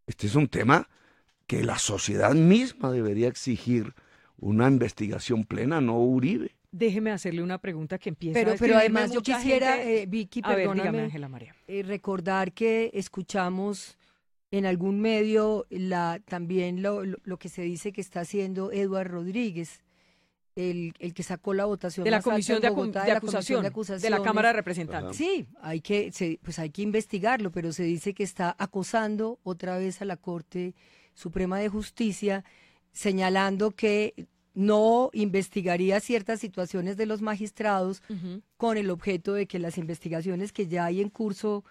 Este es un tema que la sociedad misma debería exigir una investigación plena, no Uribe. Déjeme hacerle una pregunta que empieza a Pero escribirme además yo mucha quisiera, gente. Vicky, A ver, perdóname, dígame, Ángela María. recordar que escuchamos en algún medio también lo que se dice que está haciendo Eduardo Rodríguez, el que sacó la votación De la más alta Comisión en de Bogotá, Comisión de de Acusaciones, la Cámara de Representantes. Sí, hay que investigarlo, pero se dice que está acosando otra vez a la Corte Suprema de Justicia, señalando que no investigaría ciertas situaciones de los magistrados con el objeto de que las investigaciones que ya hay en curso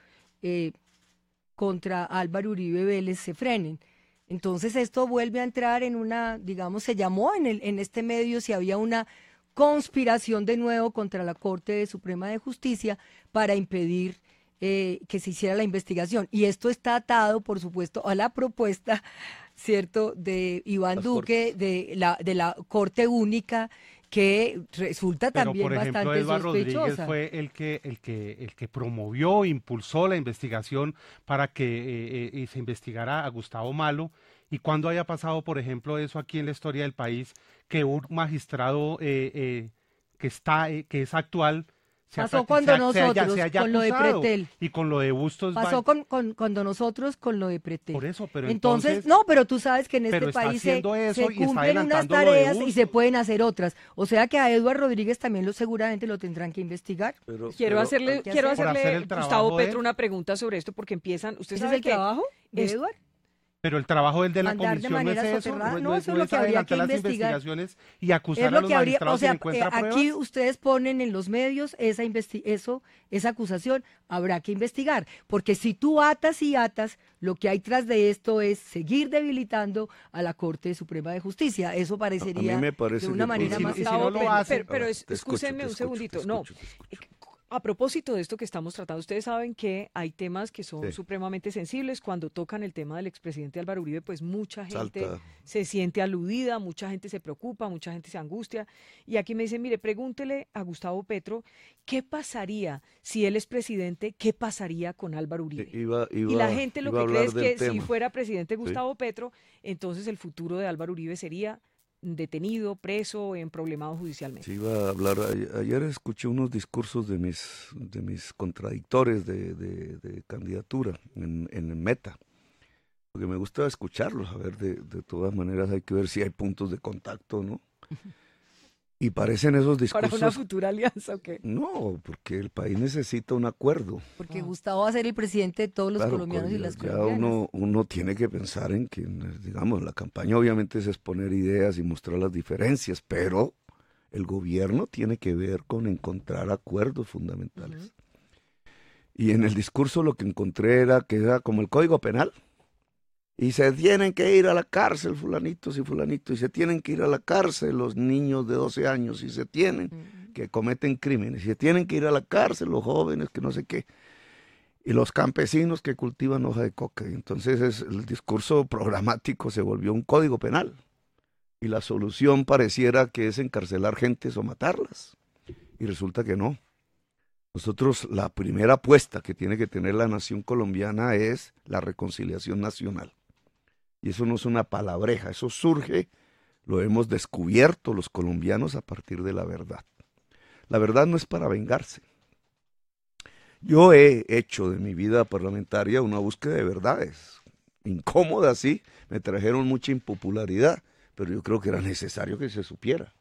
contra Álvaro Uribe Vélez se frenen. Entonces esto vuelve a entrar en una, digamos, se llamó en este medio si había una conspiración de nuevo contra la Corte Suprema de Justicia para impedir que se hiciera la investigación. Y esto está atado, por supuesto, a la propuesta, ¿cierto?, de Iván Duque, de la Corte Única, que resulta también por ejemplo, bastante Eduardo sospechosa. Rodríguez fue el que promovió, impulsó la investigación para que se investigara a Gustavo Malo. Y cuando haya pasado, por ejemplo, eso aquí en la historia del país, que un magistrado que es actual pasó cuando nosotros, con lo de Pretel. Y con lo de Bustos. Pasó cuando nosotros con lo de Pretel. Por eso, pero entonces no, pero tú sabes que en este país se cumplen unas tareas y se pueden hacer otras. O sea que a Eduardo Rodríguez también seguramente lo tendrán que investigar. Quiero hacerle Gustavo Petro una pregunta sobre esto porque empiezan. ¿Usted ¿Ese sabe es el trabajo de Eduardo? Pero el trabajo del de la mandar de comisión no manera es eso, soterrada. no eso es lo que habría adelantar que las investigar. investigaciones y acusar Es lo a los que habría, magistrados o sea, si encuentra aquí pruebas. ustedes ponen en los medios esa acusación, habrá que investigar, porque si tú atas y atas, lo que hay tras de esto es seguir debilitando a la Corte Suprema de Justicia. Eso parecería a mí me parece de una que manera por más si Gustavo, no lo hacen. pero Te escucho, escúchenme te un escucho, segundito. te No, escucho. a propósito de esto que estamos tratando, ustedes saben que hay temas que son Sí. supremamente sensibles. Cuando tocan el tema del expresidente Álvaro Uribe, pues mucha gente Salta. se siente aludida, mucha gente se preocupa, mucha gente se angustia. Y aquí me dicen, mire, pregúntele a Gustavo Petro, ¿qué pasaría si él es presidente? ¿Qué pasaría con Álvaro Uribe? Y la gente lo iba a que cree es hablar del que si tema. fuera presidente Sí. Gustavo Petro, entonces el futuro de Álvaro Uribe sería detenido, preso, emproblemado judicialmente. Sí, iba a hablar. Ayer escuché unos discursos de mis contradictores de candidatura en Meta, porque me gusta escucharlos, a ver, de todas maneras hay que ver si hay puntos de contacto, ¿no? Y parecen esos discursos... ¿Para una futura alianza o qué? No, porque el país necesita un acuerdo. Porque Gustavo va a ser el presidente de todos los Claro, colombianos y las ya colombianas. uno tiene que pensar en que, digamos, la campaña obviamente es exponer ideas y mostrar las diferencias, pero el gobierno tiene que ver con encontrar acuerdos fundamentales. Y en el discurso lo que encontré era que era como el Código Penal. Y se tienen que ir a la cárcel fulanitos y fulanitos, y se tienen que ir a la cárcel los niños de 12 años, y se tienen que cometen crímenes, y se tienen que ir a la cárcel los jóvenes que no sé qué, y los campesinos que cultivan hoja de coca. Y entonces el discurso programático se volvió un código penal, y la solución pareciera que es encarcelar gentes o matarlas, y resulta que no. Nosotros, la primera apuesta que tiene que tener la nación colombiana es la reconciliación nacional. Y eso no es una palabreja, eso surge, lo hemos descubierto los colombianos a partir de la verdad. La verdad no es para vengarse. Yo he hecho de mi vida parlamentaria una búsqueda de verdades. Incómoda, sí, me trajeron mucha impopularidad, pero yo creo que era necesario que se supiera.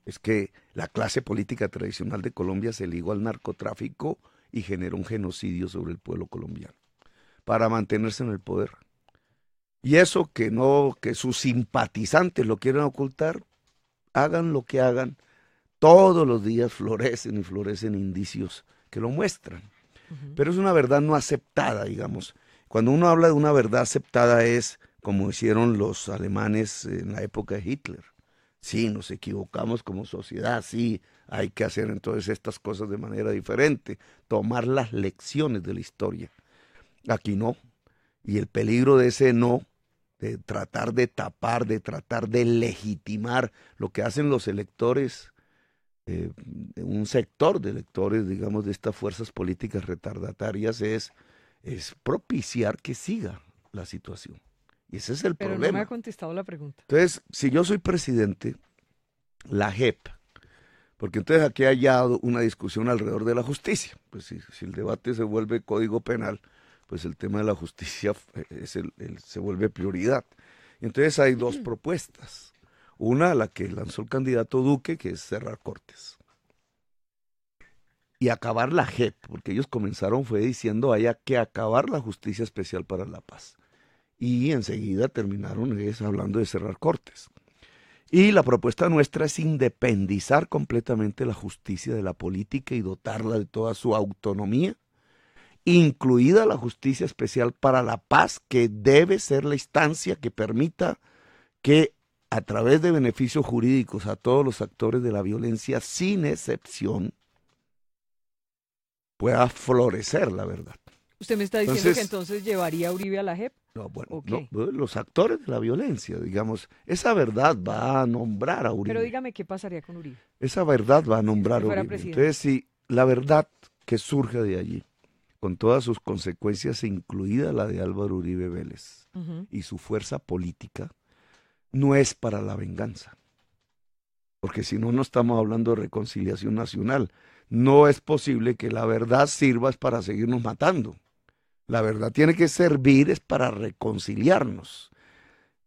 Es que la clase política tradicional de Colombia se ligó al narcotráfico y generó un genocidio sobre el pueblo colombiano para mantenerse en el poder. Y eso que sus simpatizantes lo quieran ocultar, hagan lo que hagan, todos los días florecen y florecen indicios que lo muestran. Pero es una verdad no aceptada, digamos. Cuando uno habla de una verdad aceptada es como hicieron los alemanes en la época de Hitler. Sí, nos equivocamos como sociedad, sí, hay que hacer entonces estas cosas de manera diferente, tomar las lecciones de la historia. Aquí no. Y el peligro de ese no, de tratar de tapar, de tratar de legitimar lo que hacen los electores, un sector de electores, digamos, de estas fuerzas políticas retardatarias, es propiciar que siga la situación. Y ese es el problema. Pero no me ha contestado la pregunta. Entonces, si yo soy presidente, la JEP, porque entonces aquí hay ya una discusión alrededor de la justicia, pues si el debate se vuelve código penal, pues el tema de la justicia se vuelve prioridad. Y entonces hay dos propuestas. Una, la que lanzó el candidato Duque, que es cerrar cortes. Y acabar la JEP, porque ellos comenzaron fue diciendo haya que acabar la Justicia Especial para la Paz. Y enseguida terminaron hablando de cerrar cortes. Y la propuesta nuestra es independizar completamente la justicia de la política y dotarla de toda su autonomía, incluida la Justicia Especial para la Paz, que debe ser la instancia que permita que a través de beneficios jurídicos a todos los actores de la violencia, sin excepción, pueda florecer la verdad. ¿Usted me está diciendo que entonces llevaría a Uribe a la JEP? No, bueno, no, los actores de la violencia, digamos, esa verdad va a nombrar a Uribe. Pero dígame, ¿qué pasaría con Uribe? Esa verdad va a nombrar a Uribe. Presidente. Entonces, si la verdad que surge de allí, con todas sus consecuencias, incluida la de Álvaro Uribe Vélez y su fuerza política, no es para la venganza. Porque si no, no estamos hablando de reconciliación nacional. No es posible que la verdad sirva para seguirnos matando. La verdad tiene que servir es para reconciliarnos,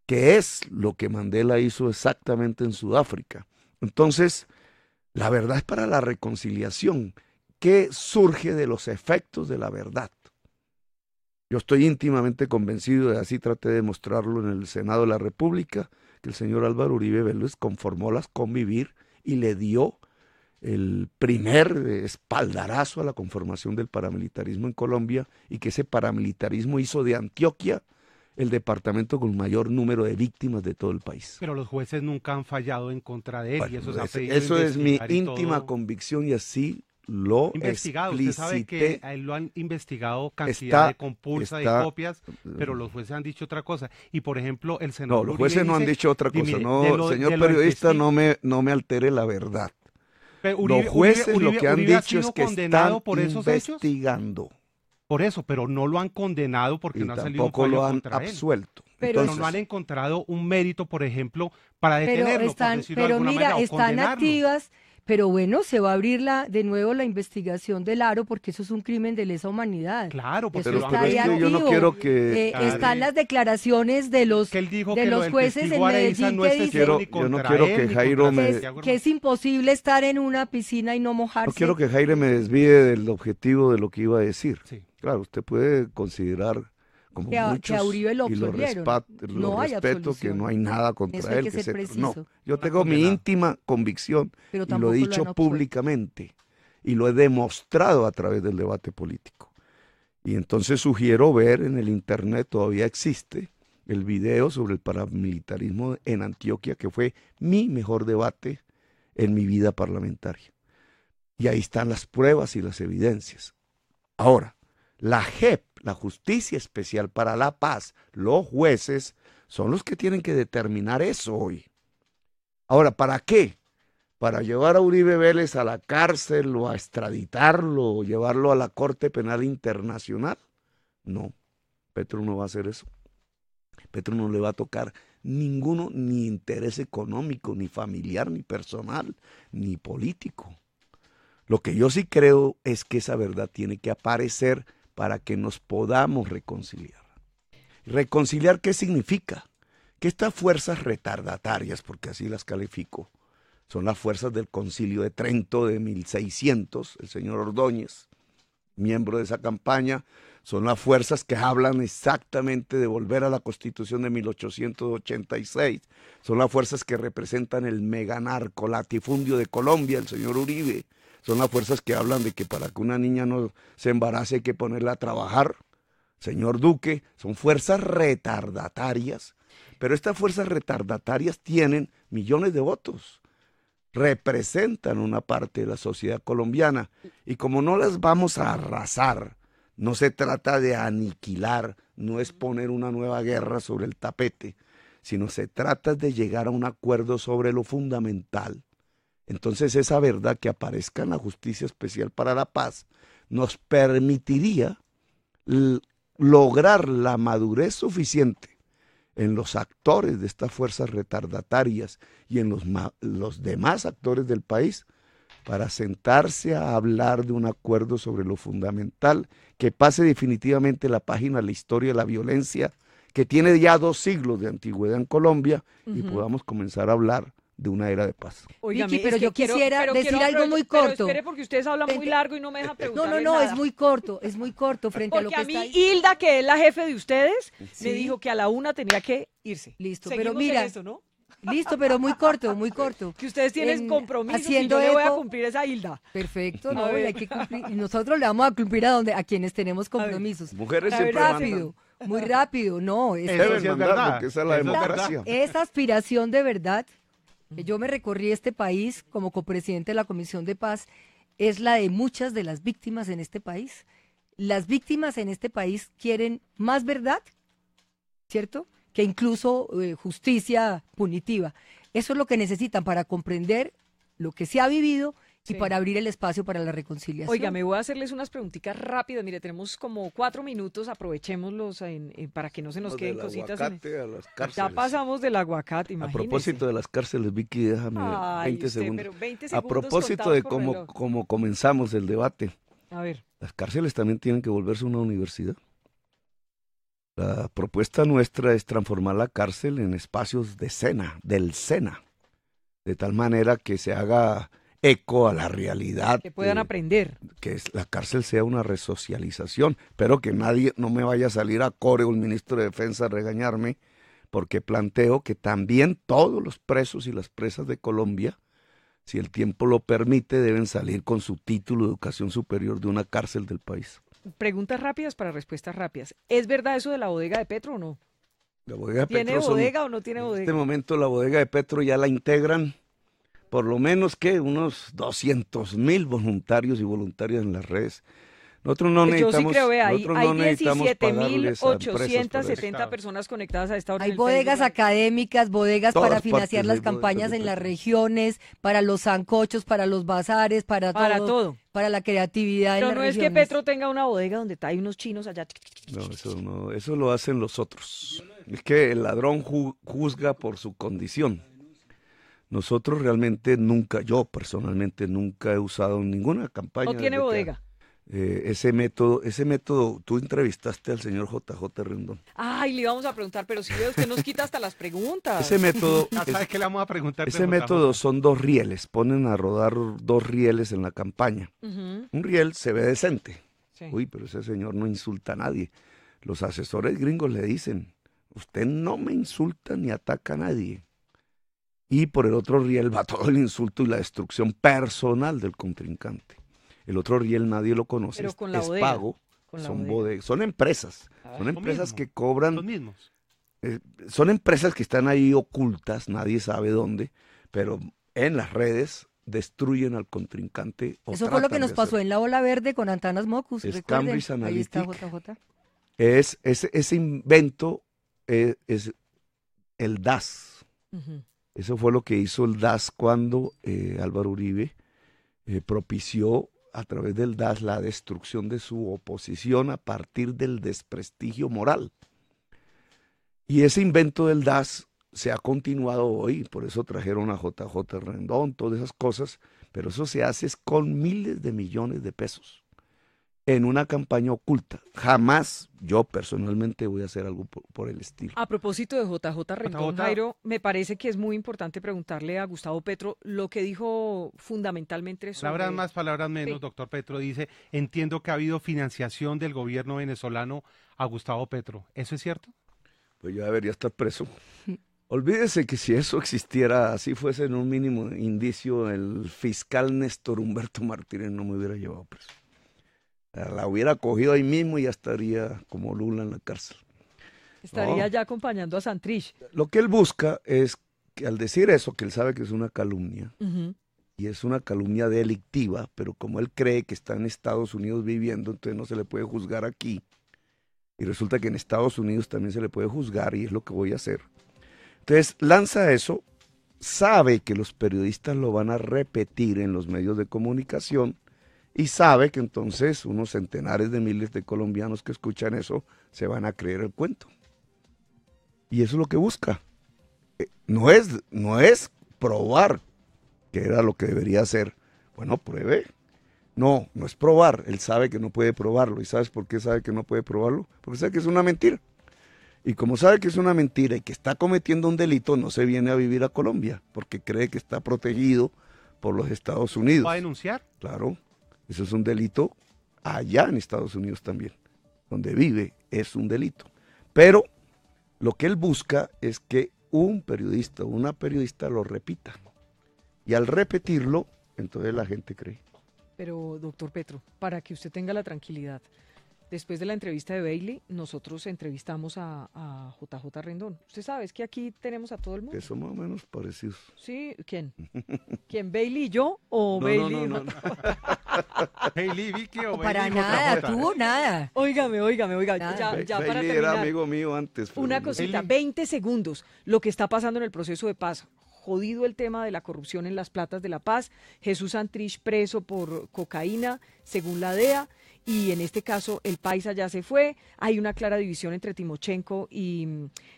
que es lo que Mandela hizo exactamente en Sudáfrica. Entonces, la verdad es para la reconciliación, que surge de los efectos de la verdad. Yo estoy íntimamente convencido, y así traté de demostrarlo en el Senado de la República, que el señor Álvaro Uribe Vélez conformó las Convivir y le dio el primer espaldarazo a la conformación del paramilitarismo en Colombia, y que ese paramilitarismo hizo de Antioquia el departamento con mayor número de víctimas de todo el país. Pero los jueces nunca han fallado en contra de él, Bueno, y eso se ha pedido eso es mi investigar y íntima todo. convicción, y así lo Investigado, usted sabe explicité. que a él lo han investigado cantidad de compulsa está- de copias, pero los jueces han dicho otra cosa. Y por ejemplo, el senador No, los Uribe jueces no han dice- dicho otra y cosa. mire, No, de lo- señor de lo periodista, investiga- no me altere la verdad. Pero Uribe- Los jueces Uribe- lo que han Uribe ha dicho es sido que condenado están por esos hechos. investigando. Por eso, pero no lo han condenado porque Y no ha salido un tampoco fallo lo han contra él. absuelto. Pero- Pero no han encontrado un mérito, por ejemplo, para Pero detenerlo, por están, decirlo de pero alguna mira, manera, o están condenarlo. activas, pero bueno, se va a abrir de nuevo la investigación del Aro porque eso es un crimen de lesa humanidad. Claro, porque Pero está ahí es que yo no activo. quiero que... Están las declaraciones de los, dijo de que lo los del jueces en testigo Areiza Medellín no que es dicen testigo ni yo no contra quiero él, que ni Jairo contra me- Santiago que es imposible estar en una piscina y no mojarse. No quiero que Jairo me desvíe del objetivo de lo que iba a decir. Claro, usted puede considerar, como Que a muchos, Uribe lo y lo, absolvieron. lo No hay respeto, que absolución. no hay nada contra Eso hay él. que ser No, preciso. yo tengo mi íntima convicción, Pero y lo tampoco he lo dicho han absuelto. públicamente, y lo he demostrado a través del debate político. Y entonces sugiero ver en el internet, todavía existe, el video sobre el paramilitarismo en Antioquia, que fue mi mejor debate en mi vida parlamentaria. Y ahí están las pruebas y las evidencias. Ahora, la JEP, la Justicia Especial para la Paz, los jueces, son los que tienen que determinar eso hoy. Ahora, ¿para qué? ¿Para llevar a Uribe Vélez a la cárcel o a extraditarlo o llevarlo a la Corte Penal Internacional? No, Petro no va a hacer eso. Petro no le va a tocar ninguno, ni interés económico, ni familiar, ni personal, ni político. Lo que yo sí creo es que esa verdad tiene que aparecer para que nos podamos reconciliar. ¿Reconciliar qué significa? Que estas fuerzas retardatarias, porque así las califico, son las fuerzas del Concilio de Trento de 1600, el señor Ordóñez, miembro de esa campaña, son las fuerzas que hablan exactamente de volver a la Constitución de 1886, son las fuerzas que representan el meganarco latifundio de Colombia, el señor Uribe, son las fuerzas que hablan de que para que una niña no se embarace hay que ponerla a trabajar, señor Duque, son fuerzas retardatarias, pero estas fuerzas retardatarias tienen millones de votos, representan una parte de la sociedad colombiana, y como no las vamos a arrasar, no se trata de aniquilar, no es poner una nueva guerra sobre el tapete, sino se trata de llegar a un acuerdo sobre lo fundamental. Entonces esa verdad que aparezca en la Justicia Especial para la Paz nos permitiría lograr la madurez suficiente en los actores de estas fuerzas retardatarias y en los demás actores del país para sentarse a hablar de un acuerdo sobre lo fundamental que pase definitivamente la página de la historia de la violencia que tiene ya 2 siglos de antigüedad en Colombia y podamos comenzar a hablar de una era de paz. Óigame, Vicky, pero es que yo quisiera decir quiero algo muy pero corto. espere, porque ustedes hablan muy largo y no me dejan preguntar. No, es muy corto frente a lo Porque que a mí está ahí. Hilda, que es la jefe de ustedes, Sí. me dijo que a la 1 tenía que irse. Listo, Seguimos pero mira, en eso, ¿no? listo, pero muy corto. Que ustedes tienen compromisos y haciendo yo le voy a eco. cumplir esa Hilda. Perfecto, A no, ver. hay que cumplir. Y nosotros le vamos a cumplir a quienes tenemos compromisos. Mujeres Muy siempre rápido, muy rápido, no. Deben mandar, porque esa es la democracia. Esa aspiración de verdad, que yo me recorrí este país como copresidente de la Comisión de Paz, es la de muchas de las víctimas en este país. Las víctimas en este país quieren más verdad, ¿cierto? Que incluso justicia punitiva. Eso es lo que necesitan para comprender lo que se ha vivido y para abrir el espacio para la reconciliación. Oiga, me voy a hacerles unas preguntitas rápidas. Mire, tenemos como 4 minutos, aprovechémoslos para que no se nos queden Del cositas. aguacate a las Ya cárceles. pasamos del aguacate, A imagínese. propósito de las cárceles, Vicky, déjame Ay, 20 usted, segundos. pero 20 A segundos propósito contados de por cómo, reloj. cómo comenzamos el debate, A ver. las cárceles también tienen que volverse una universidad. La propuesta nuestra es transformar la cárcel en espacios de SENA, del SENA, de tal manera que se haga eco a la realidad. Que puedan aprender. Que la cárcel sea una resocialización, pero que nadie, no me vaya a salir a Core o el ministro de Defensa a regañarme, porque planteo que también todos los presos y las presas de Colombia, si el tiempo lo permite, deben salir con su título de educación superior de una cárcel del país. Preguntas rápidas para respuestas rápidas. ¿Es verdad eso de la bodega de Petro o no? La bodega de ¿Tiene Petro bodega o no tiene bodega? En este momento la bodega de Petro ya la integran por lo menos que unos 200,000 voluntarios y voluntarias en las redes. Nosotros no necesitamos. Yo sí creo, vea, hay 17.870 17.870 personas conectadas a esta hora. Hay bodegas académicas, bodegas Todas para financiar partes las hay campañas bodegas de en las Petro. regiones, para los sancochos, para los bazares, para todo. Para la creatividad en Pero las no es que regiones. Petro tenga una bodega donde hay unos chinos allá. No, eso lo hacen los otros. Es que el ladrón juzga por su condición. Nosotros realmente nunca, yo personalmente nunca he usado en ninguna campaña. No tiene bodega. Ese método, tú entrevistaste al señor JJ Rendón. Ay, le íbamos a preguntar, pero si veo, usted nos quita hasta las preguntas. Ese método, ¿Sabes qué le vamos a preguntar? ese método son 2 rieles, ponen a rodar 2 rieles en la campaña. Un riel se ve decente. Sí. Uy, pero ese señor no insulta a nadie. Los asesores gringos le dicen, usted no me insulta ni ataca a nadie. Y por el otro riel va todo el insulto y la destrucción personal del contrincante. El otro riel nadie lo conoce, Pero con la es bodega, pago, son bodegas, son empresas, son empresas que cobran, Los mismos. son empresas que están ahí ocultas, nadie sabe dónde, pero en las redes destruyen al contrincante. Eso fue lo que nos pasó en la Ola Verde con Antanas Mocus. Es recuerden. Cambridge Ahí está Analytica. JJ. Ese invento es el DAS. Eso fue lo que hizo el DAS cuando Álvaro Uribe propició a través del DAS la destrucción de su oposición a partir del desprestigio moral. Y ese invento del DAS se ha continuado hoy, por eso trajeron a JJ Rendón, todas esas cosas, pero eso se hace con miles de millones de pesos en una campaña oculta. Jamás yo personalmente voy a hacer algo por el estilo. A propósito de JJ Rendón, Jairo, me parece que es muy importante preguntarle a Gustavo Petro lo que dijo fundamentalmente sobre... Palabras más, palabras menos, Sí. doctor Petro dice, entiendo que ha habido financiación del gobierno venezolano a Gustavo Petro. ¿Eso es cierto? Pues yo debería estar preso. Olvídese que si eso existiera, así fuese en un mínimo indicio, el fiscal Néstor Humberto Martínez no me hubiera llevado preso. La hubiera cogido ahí mismo y ya estaría como Lula en la cárcel. Estaría ya acompañando a Santrich. Lo que él busca es que al decir eso, que él sabe que es una calumnia, y es una calumnia delictiva, pero como él cree que está en Estados Unidos viviendo, entonces no se le puede juzgar aquí. Y resulta que en Estados Unidos también se le puede juzgar y es lo que voy a hacer. Entonces lanza eso, sabe que los periodistas lo van a repetir en los medios de comunicación y sabe que entonces unos centenares de miles de colombianos que escuchan eso se van a creer el cuento. Y eso es lo que busca. No es probar, que era lo que debería hacer. Bueno, pruebe. No es probar. Él sabe que no puede probarlo. ¿Y sabes por qué sabe que no puede probarlo? Porque sabe que es una mentira. Y como sabe que es una mentira y que está cometiendo un delito, no se viene a vivir a Colombia, porque cree que está protegido por los Estados Unidos. ¿Va a denunciar? Claro. Eso es un delito allá en Estados Unidos también. Donde vive es un delito. Pero lo que él busca es que un periodista o una periodista lo repita. Y al repetirlo, entonces la gente cree. Pero, doctor Petro, para que usted tenga la tranquilidad, después de la entrevista de Bailey, nosotros entrevistamos a JJ Rendón. Usted sabe, es que aquí tenemos a todo el mundo. Que son más o menos parecidos. Sí, ¿quién? ¿Quién, Bailey y yo o Bailey? No. Bailey, Vicky o Para Bailey, nada, JJ. tú nada. Óigame. Ya para Bailey terminar. era amigo mío antes. pero Una no. cosita, 20 segundos. Lo que está pasando en el proceso de paz. Jodido el tema de la corrupción en las platas de la paz. Jesús Santrich preso por cocaína, según la DEA. Y en este caso el Paisa ya se fue. Hay una clara división entre Timochenko y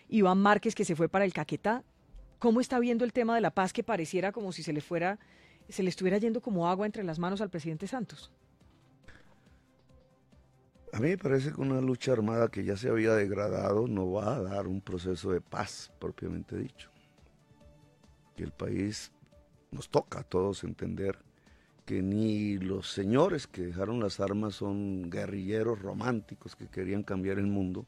Iván Márquez, que se fue para el Caquetá. ¿Cómo está viendo el tema de la paz, que pareciera como si se le estuviera yendo como agua entre las manos al presidente Santos? A mí me parece que una lucha armada que ya se había degradado no va a dar un proceso de paz propiamente dicho. Que el país nos toca a todos entender que ni los señores que dejaron las armas son guerrilleros románticos que querían cambiar el mundo.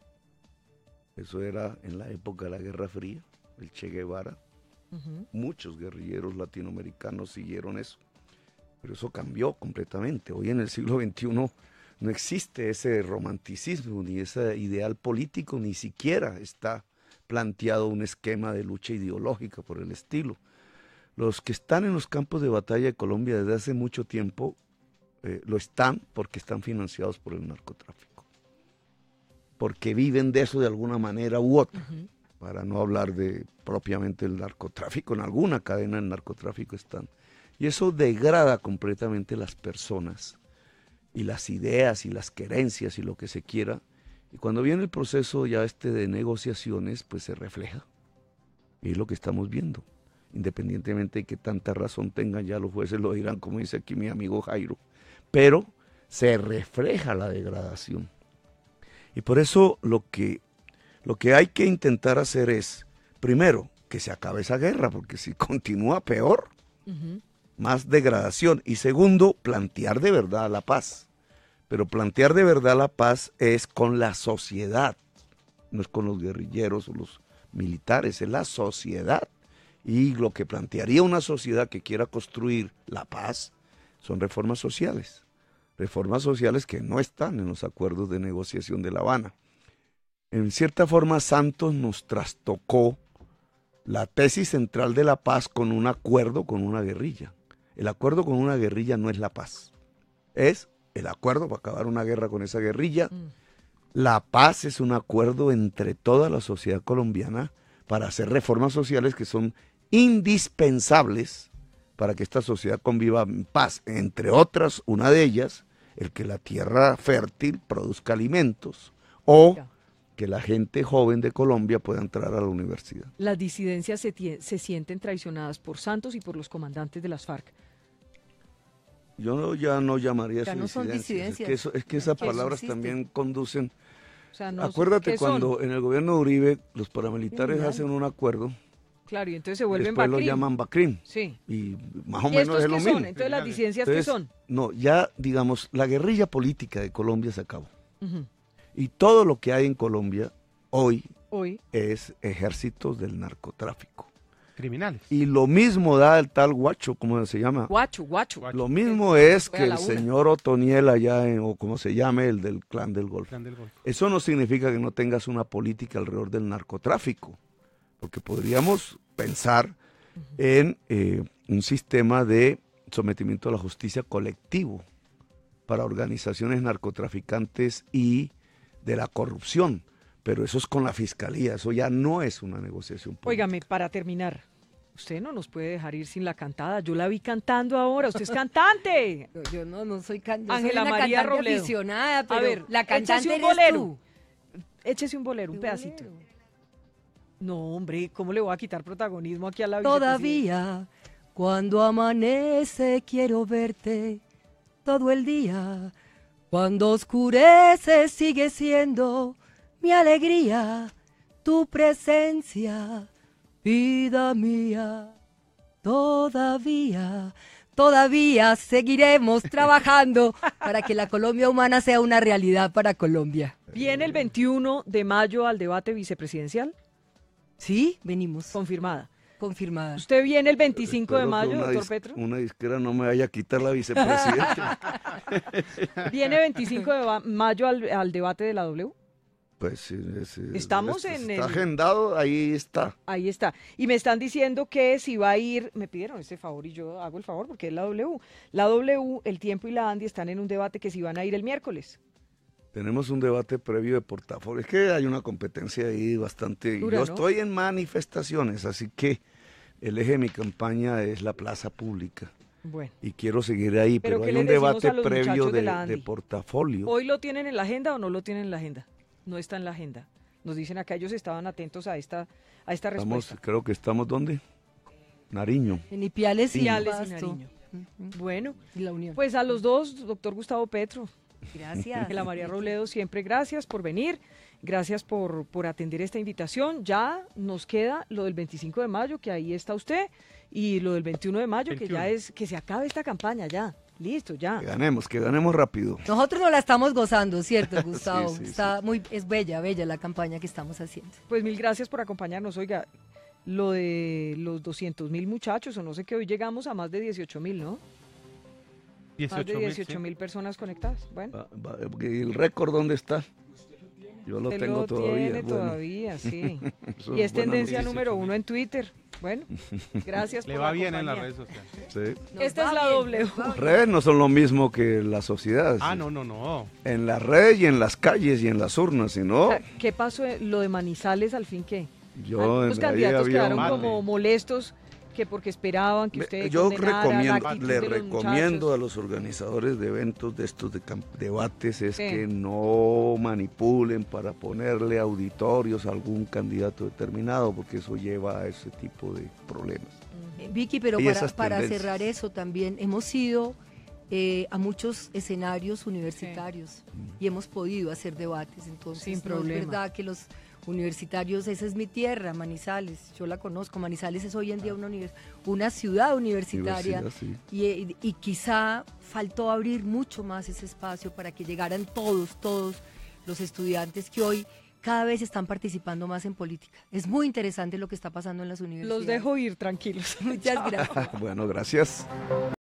Eso era en la época de la Guerra Fría, el Che Guevara. Muchos guerrilleros latinoamericanos siguieron eso, pero eso cambió completamente. Hoy en el siglo XXI no existe ese romanticismo ni ese ideal político, ni siquiera está planteado un esquema de lucha ideológica por el estilo. Los que están en los campos de batalla de Colombia desde hace mucho tiempo lo están porque están financiados por el narcotráfico, porque viven de eso de alguna manera u otra. Para no hablar de propiamente el narcotráfico, en alguna cadena del narcotráfico están. Y eso degrada completamente las personas y las ideas y las querencias y lo que se quiera. Y cuando viene el proceso ya de negociaciones, pues se refleja. Y es lo que estamos viendo. Independientemente de que tanta razón tengan, ya los jueces lo dirán, como dice aquí mi amigo Jairo. Pero se refleja la degradación. Y por eso lo que hay que intentar hacer es, primero, que se acabe esa guerra, porque si continúa peor, más degradación. Y segundo, plantear de verdad la paz. Pero plantear de verdad la paz es con la sociedad, no es con los guerrilleros o los militares, es la sociedad. Y lo que plantearía una sociedad que quiera construir la paz son reformas sociales que no están en los acuerdos de negociación de La Habana. En cierta forma, Santos nos trastocó la tesis central de la paz con un acuerdo con una guerrilla. El acuerdo con una guerrilla no es la paz, es el acuerdo para acabar una guerra con esa guerrilla. La paz es un acuerdo entre toda la sociedad colombiana para hacer reformas sociales que son indispensables para que esta sociedad conviva en paz. Entre otras, una de ellas, el que la tierra fértil produzca alimentos o que la gente joven de Colombia pueda entrar a la universidad. Las disidencias se sienten traicionadas por Santos y por los comandantes de las FARC. Yo ya no llamaría Ya eso no son disidencias. Es que esas palabras también conducen. O sea, no, acuérdate cuando son? en el gobierno de Uribe los paramilitares hacen un acuerdo. Claro, y entonces se vuelven después Bacrim. lo llaman Bacrim. Sí. Y más o ¿Y menos estos es lo qué mismo. son? Entonces, ¿las disidencias qué son? No, ya digamos, la guerrilla política de Colombia se acabó. Y todo lo que hay en Colombia hoy es ejércitos del narcotráfico. Criminales. Y lo mismo da el tal Guacho, ¿cómo se llama? Guacho. Lo mismo es que el señor Otoniel allá, o como se llame, el del Clan del Golfo. Eso no significa que no tengas una política alrededor del narcotráfico, porque podríamos pensar en un sistema de sometimiento a la justicia colectivo para organizaciones narcotraficantes y de la corrupción. Pero eso es con la fiscalía, eso ya no es una negociación política. Óigame, para terminar, usted no nos puede dejar ir sin la cantada. Yo la vi cantando ahora, usted es cantante. Yo no soy cantante. Ángela soy una María cantante Robledo. aficionada, pero a ver, la cantante échese un eres bolero. tú. Échese un bolero, un pedacito. No, hombre, ¿cómo le voy a quitar protagonismo aquí a la Todavía, cuando amanece quiero verte todo el día. Cuando oscurece sigue siendo mi alegría, tu presencia, vida mía. Todavía seguiremos trabajando para que la Colombia humana sea una realidad para Colombia. ¿Viene el 21 de mayo al debate vicepresidencial? Sí, venimos. Confirmada. Confirmada. ¿Usted viene el 25 de Espero que mayo, una doctor Petro? Una disquera no me vaya a quitar la vicepresidenta. ¿Viene 25 de mayo al debate de la W? Pues sí, Estamos en está agendado, ahí está. Ahí está. Y me están diciendo que si va a ir, me pidieron este favor y yo hago el favor porque es la W. La W, El Tiempo y la Andy están en un debate que si van a ir el miércoles. Tenemos un debate previo de portafolio. Es que hay una competencia ahí bastante. Dura, yo ¿no? estoy en manifestaciones, así que el eje de mi campaña es la plaza pública. Bueno. Y quiero seguir ahí, pero ¿qué hay les un decimos debate a los previo muchachos de la Andy? de portafolio. ¿Hoy lo tienen en la agenda o no lo tienen en la agenda? No está en la agenda. Nos dicen acá, ellos estaban atentos a esta respuesta. Creo que estamos, ¿dónde? Nariño. En Ipiales y Ipiales y Pasto. Nariño. Bueno, y la Unión. Pues a los dos, doctor Gustavo Petro. Gracias. Ángela María Robledo, siempre gracias por venir, gracias por atender esta invitación. Ya nos queda lo del 25 de mayo, que ahí está usted, y lo del 21 de mayo, 21. que ya es, que se acabe esta campaña ya. Listo, ya. Que ganemos rápido. Nosotros nos la estamos gozando, ¿cierto, Gustavo? Sí, Es bella la campaña que estamos haciendo. Pues mil gracias por acompañarnos. Oiga, lo de los 200.000 muchachos, o no sé qué, hoy llegamos a más de 18.000, ¿no? 18.000, más de 18.000 personas conectadas. Bueno. ¿Y el récord dónde está? Yo lo tengo todavía. Tiene todavía, sí. Y es tendencia número 1 en Twitter. Bueno, gracias Le por va la bien compañía. en las redes sociales. Sí. Esta es la W. Las redes no son lo mismo que la sociedad. Ah, no. En las redes y en las calles y en las urnas, sino... ¿Qué pasó? ¿Lo de Manizales al fin qué? Los candidatos quedaron como molestos que porque esperaban que usted Yo le recomiendo a los organizadores de eventos de estos debates es que no manipulen para ponerle auditorios a algún candidato determinado, porque eso lleva a ese tipo de problemas. Vicky, pero para cerrar eso también, hemos ido a muchos escenarios universitarios y hemos podido hacer debates, entonces sin no problema. es verdad que los universitarios, esa es mi tierra, Manizales, yo la conozco, Manizales es hoy en día una ciudad universitaria sí. y quizá faltó abrir mucho más ese espacio para que llegaran todos los estudiantes que hoy cada vez están participando más en política. Es muy interesante lo que está pasando en las universidades. Los dejo ir tranquilos. Muchas gracias. Bueno, gracias.